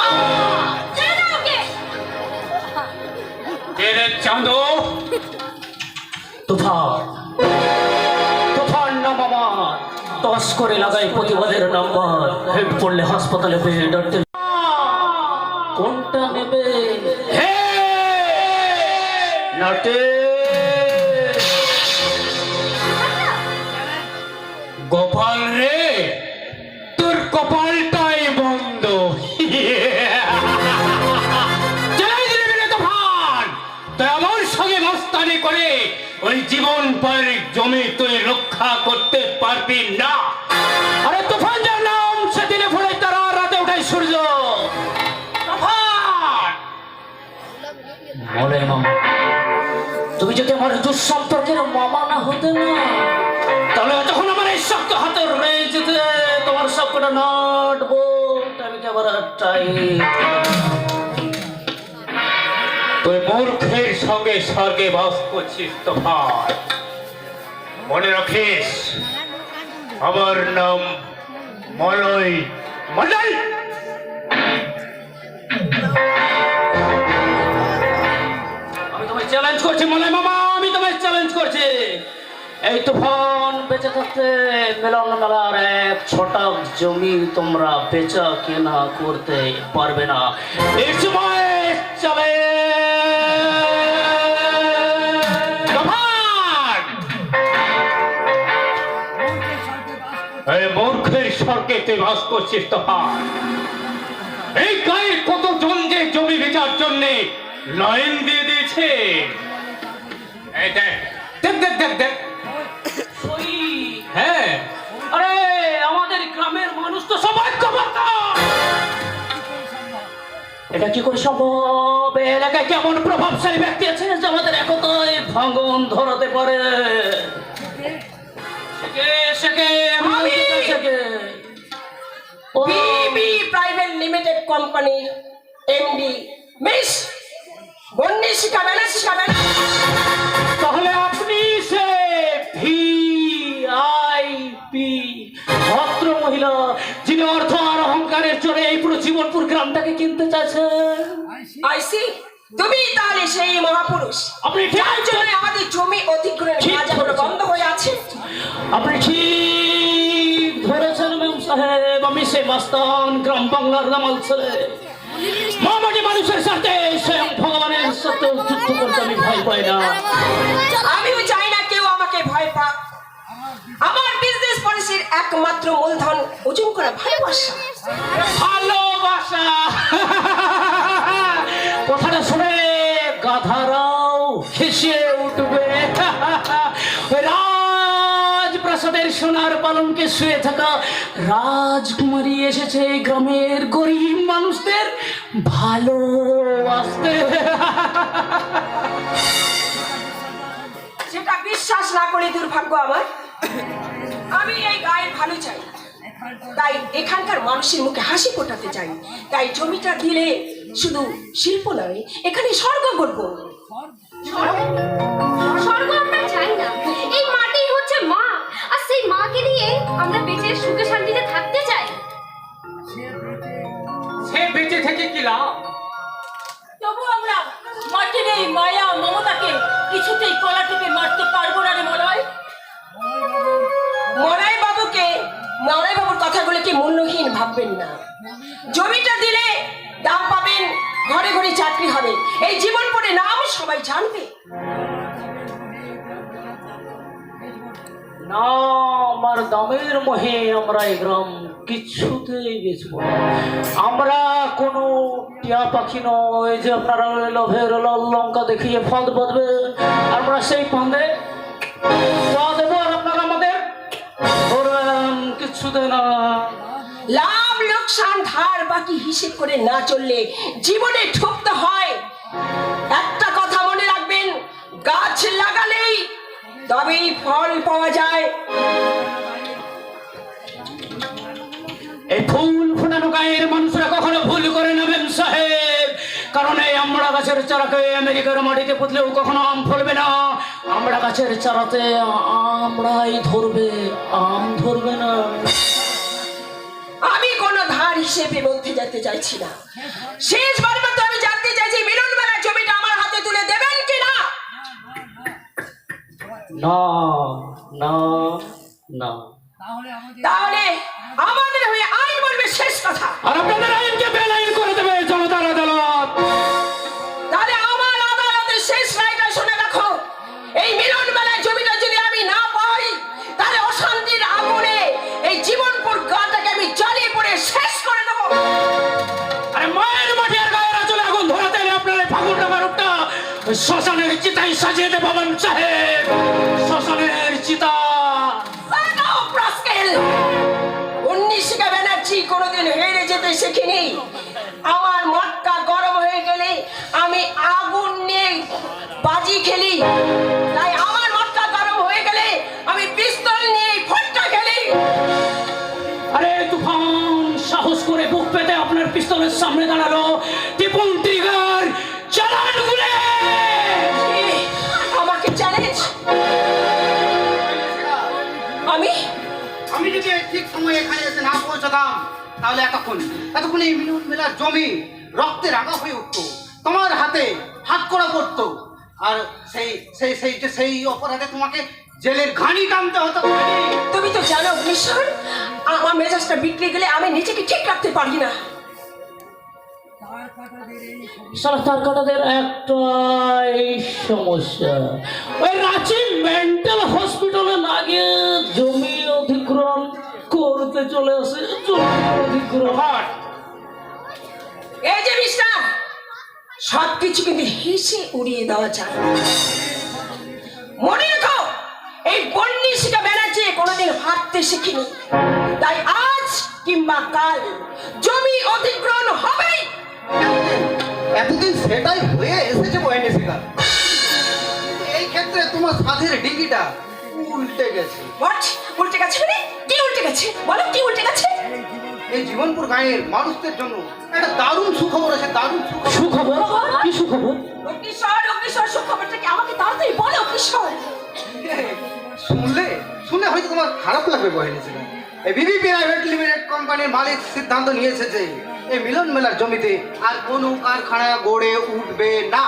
Speaker 6: ছেড়ে দাও ওকে।
Speaker 3: তেরে চাঁদো
Speaker 2: তুফান, তুফান নাম আমার, টস করে লাগাই প্রতিবাদের নাম্বার, হেড পড়লে হাসপাতালে বেড ডরতে কোনটা নেবে? হে নাটে
Speaker 3: গোপাল রে, তোর কপালটাই বন্ধ। চালাই দিবি রে তুফান, তুই আমার সঙ্গে মস্তানি করে ওই জীবন পর জমি তুই রক্ষা করতে পারবি না।
Speaker 2: আরে তুফান যার নাম, সেদিনে ফোড়ে তারা, রাতে ওঠাই সূর্য।
Speaker 3: তুফান
Speaker 2: বলে মামা, তুমি যদি আমার দুঃসম্পর্কের মামা না হতে না, তাহলে তখন আমার এই শক্ত হাতে রয়ে যেতে তোমার সবকটা নাট বোল্ট আমি কেবল টাইট।
Speaker 3: তুই মূর্খের সঙ্গে স্বর্গে বাস করছিস তুফান, মনে রাখিস আমার নাম মলয় মন্ডল।
Speaker 2: আমি তোমায় চ্যালেঞ্জ করছি মলয় মামা, আমি তোমায় চ্যালেঞ্জ করছি। এই তুফান বেঁচে থাকতে মিলন মেলার এক ছটাক জমি তোমরা বেচা কেনা করতে পারবে না। এই সময় চলে
Speaker 3: তুফান, এই মূর্খের স্বর্গে তুই বাস করছিস তুফান। এই গায়ের কতজন যে জমি বেচার জন্য লাইন দিয়ে দিয়েছে। এই দেখ দেখ দেখ দেখ দেখ,
Speaker 2: ওই,
Speaker 3: হ্যাঁ
Speaker 2: আরে আমাদের গ্রামের মানুষ তো সবাই খবরদার। এটা কি করে সম্ভব? এই এলাকায় কেমন প্রভাবশালী ব্যক্তি আছে যে আমাদের একতায় ভাঙন ধরাতে পারে?
Speaker 5: বিবি প্রাইভেট লিমিটেড কোম্পানির এমডি মিস বন্নিশিকা ব্যানার্জি।
Speaker 2: তাহলে আপনি সে ভিআইপি ভদ্র মহিলা যিনি অর্থ আর অহংকারের জোরে এই পুরো জীবনপুর গ্রামটাকে কিনতে চাইছেন।
Speaker 5: আইসি, তুমি তাহলে সেই মহাপুরুষ
Speaker 2: আপনি ঠিক
Speaker 5: যার জন্য আমাদের জমি অধিগ্রহণের
Speaker 2: ঠিক
Speaker 5: কাজ এখনো বন্ধ হয়ে আছে।
Speaker 2: আপনি ঠিক ধরেছেন মেম সাহেব, আমি সেই মাস্তান গ্রাম বাংলার নামাল ছেলে, মামাটি মানুষের সাথে স্বয়ং ভগবানের সাথে যুদ্ধ করতে আমি ভয় পাই না।
Speaker 5: আমিও চাই না কেউ আমাকে ভয় পাক। আমার বিজনেস পলিসির একমাত্র মূলধন ওজন করা ভালোবাসা।
Speaker 2: ভালোবাসা কথাটা শুনে গাধারাও হেসে উঠবে। ওই রাজপ্রাসাদের সোনার পালঙ্কে শুয়ে থাকা রাজকুমারী এসেছে এই গ্রামের গরিব মানুষদের ভালোবাসতে।
Speaker 5: সেটা বিশ্বাস না করে দুর্ভাগ্য আমার। আমি এই গায়ের ভালো চাই, তাই এখানকার মানুষের মুখে হাসি ফোটাতে চাই। তাই জমিটা দিলে শুধু শিল্প নয়, এখানে স্বর্গ গড়ব।
Speaker 6: স্বর্গ আমরা চাই না, এই মাটি হচ্ছে মা, আর সেই মাকে নিয়ে আমরা বেঁচে সুখে শান্তিতে থাকতে চাই।
Speaker 3: সে বেঁচে থেকে কি লাভ?
Speaker 5: তবু আমরা মাটির এই মায়া মমতাকে কিছুতেই কলা টিপে মারতে পারবো না রে মলয়। মলয় বাবুর কথাগুলো কি মূল্যহীন না। জমিটা দিলে দাম পাবেন, ঘরে ঘরে চাকরি হবে, এই জীবন পড়ে নাম সবাই জানবে।
Speaker 2: না, আমার দামের মোহে আমরা এই গ্রাম কিছুতেই বেচবো না। আমরা কোনো টিয়া পাখি নয় যে আপনারা লোভের লাল লঙ্কা দেখিয়ে ফাঁদ বাঁধবে, আমরা সেই ফাঁদে পা দেবো আর আপনারা আমাদের ধরবেন কিছুতে না।
Speaker 5: লাভ লোকসান ধার বাকি হিসেব করে না চললে জীবনে ঠকতে হয়। একটা কথা মনে রাখবেন, গাছ লাগালেই তবেই ফল পাওয়া যায়।
Speaker 2: এই ফুল ফোটানো গায়ের মানুষরা কখনো ভুল করে নেবেন সাহেব, কারণ এই আমড়া গাছের চারাকে আমেরিকার মাটিতে পুঁতলেও কখনো আম ফলবে না। আমড়া গাছের চারাতে আমড়াই ধরবে, আম ধরবে না।
Speaker 5: আমি কোনো ধার হিসেবে মধ্যে যেতে চাইছি না। শেষবার মতো আমি জানতে চাইছি, মিলন মেলার জমিটা আমার হাতে তুলে দেবেন কিনা?
Speaker 2: না না না।
Speaker 5: তাহলে আমাদের হয়ে আইন বলবে শেষ কথা।
Speaker 2: আর আপনাদের আইনকে বেআইন করে দেবে জনতার আদালত।
Speaker 5: তাহলে আমার আদালতের শেষ রায়টা শুনে রাখো, এই মিলন মেলার জমিটা যদি আমি না পাই, তাহলে অশান্তির আগুনে এই জীবনপুর গাটাকে আমি জ্বালিয়ে পড়ে শেষ করে দেবো।
Speaker 2: আরে মায়ের মাটি আর গায়ের আঁচলে আগুন ধরাতে এলে আপনার এই ফাগুন টাকার রূপটা শ্মশানের চিতায় সাজিয়ে দেবো সাহেব, শ্মশানের চিতা।
Speaker 5: উন্নিশিকা ব্যানার্জি কোনোদিন হেরে যেতে শিখিনি। আমার মটকা গরম হয়ে গেলে আমি আগুন নিয়ে বাজি খেলি, তাই আমার মটকা গরম হয়ে গেলে আমি পিস্তল নিয়ে ফটকা খেলি।
Speaker 2: আরে তুফান সাহস করে বুক পেতে আপনার পিস্তলের সামনে দাঁড়ালো, টিপুন ট্রিগার, চালান গুলি।
Speaker 5: আমাকে চ্যালেঞ্জ?
Speaker 4: আমি যদি ঠিক সময়ে এখানে এসে না পৌঁছতাম, তাহলে এতক্ষণ এই মিলন মেলার জমি রক্তে রাঙা হয়ে উঠতো, তোমার হাতে হাত করা পড়তো, আর সেই অপরাধে তোমাকে জেলের ঘানি টানতে হতো।
Speaker 5: তুমি তো জানো মিশন, আমার মেজাজটা বিগড়ে গেলে আমি নিজেকে ঠিক রাখতে পারি না।
Speaker 2: সারা তার কাটাদের একটাই সমস্যা, ওই রাঁচি মেন্টাল হসপিটালে না গিয়ে জমি অধিগ্রহণ করতে চলে আসে। জমি অধিগ্রহণ
Speaker 5: এই যে মিস্টার, সবকিছু কিন্তু হেসে উড়িয়ে দেওয়া যায়। মনে রেখো, এই বন্নিশিকা ব্যানার্জি কোনোদিন হাঁটতে শিখিনি, তাই আজ কিংবা কাল জমি অধিগ্রহণ হবেই।
Speaker 4: এতদিন সেটাই হয়ে এসেছে বহিনী শিকার, এই ক্ষেত্রে তোমার সাধের ডিগিটা উল্টে গেছে।
Speaker 5: হোয়াট? উল্টে গেছে মানে? কি উল্টে গেছে বলো, কি উল্টে গেছে?
Speaker 4: এই জীবনপুর গাঁয়ের মানুষদের জন্য একটা দারুণ সুখবর আছে, দারুণ
Speaker 2: সুখবর। কি সুখবর?
Speaker 5: অগ্নিশ্বর সুখবরটা কি আমাকে তাড়াতাড়ি বলো কিশোর।
Speaker 4: শুনলে হয়তো তোমার খারাপ লাগবে বহিনী শিকার। এই বিবি প্রাইভেট লিমিটেড কোম্পানির মালিক সিদ্ধান্ত নিয়েছে যে এই মিলন মেলার জমিতে আর কোনো কারখানা গড়ে উঠবে না।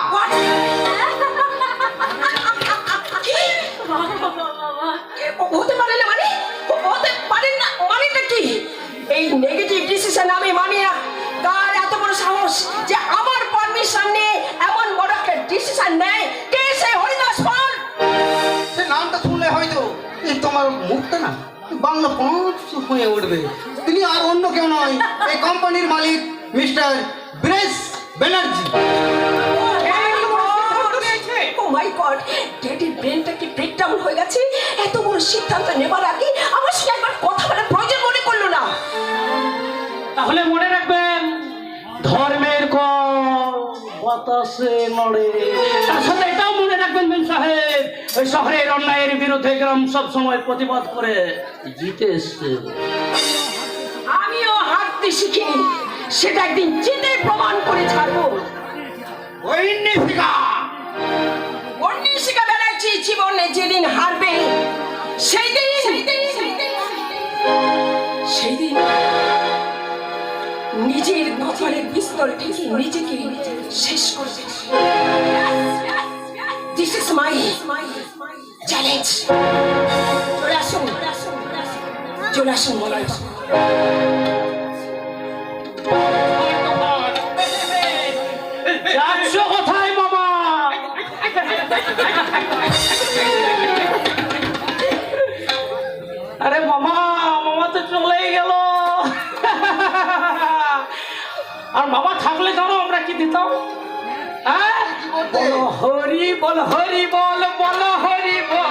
Speaker 5: হতে পারে না মানে? হতে পারে না মানেটা কি? এই নেগেটিভ ডিসিশন আমি মানি না। কার এত বড় সাহস যে আমার পারমিশন নিয়ে এমন বড় একটা ডিসিশন নেয়? কে সে হরিদাস পাল?
Speaker 4: সে নামটা শুনলে হয়তো এই তোমার মুখটা না বাংলা পাঁচ হয়ে উঠবে। তিনি আর অন্য কেউ নয়, এই কোম্পানির মালিক মিস্টার ব্রেস ব্যানার্জি।
Speaker 5: ও মাই গড, ড্যাডির ব্রেনটা কি ব্রেকডাউন হয়ে গেছে? এত বড় সিদ্ধান্ত নেবার আগে আমার সঙ্গে একবার কথা বলার প্রয়োজন মনে করলো না।
Speaker 2: তাহলে মনে রাখবেন, ধর্মের কল বাতাসে নড়ে। তার সাথে এটাও মনে রাখবেন মেম সাহেব, ওই শহরের অন্যায়ের বিরুদ্ধে গ্রাম সব সময় প্রতিবাদ করে জিতে এসছে।
Speaker 5: আমিও হাঁটতে শিখিনি, সেটা একদিন জিতে প্রমাণ করে ছাড়বো। বন্নিশিকা ব্যানার্জি জীবনে যেদিন হারবে, সেই দিন নিজের কপালে পিস্তল ঠেকে নিজেকে শেষ করবে। This is my challenge. চলে আসুন, চলে আসুন,
Speaker 2: বংশ কোথায় মামা? আরে মামা, মামা তো চলেই গেল। আর মামা থাকলে জানো আমরা কি দিতাম? হ্যাঁ, বলো হরি বল, হরি বল, বলো হরি বল।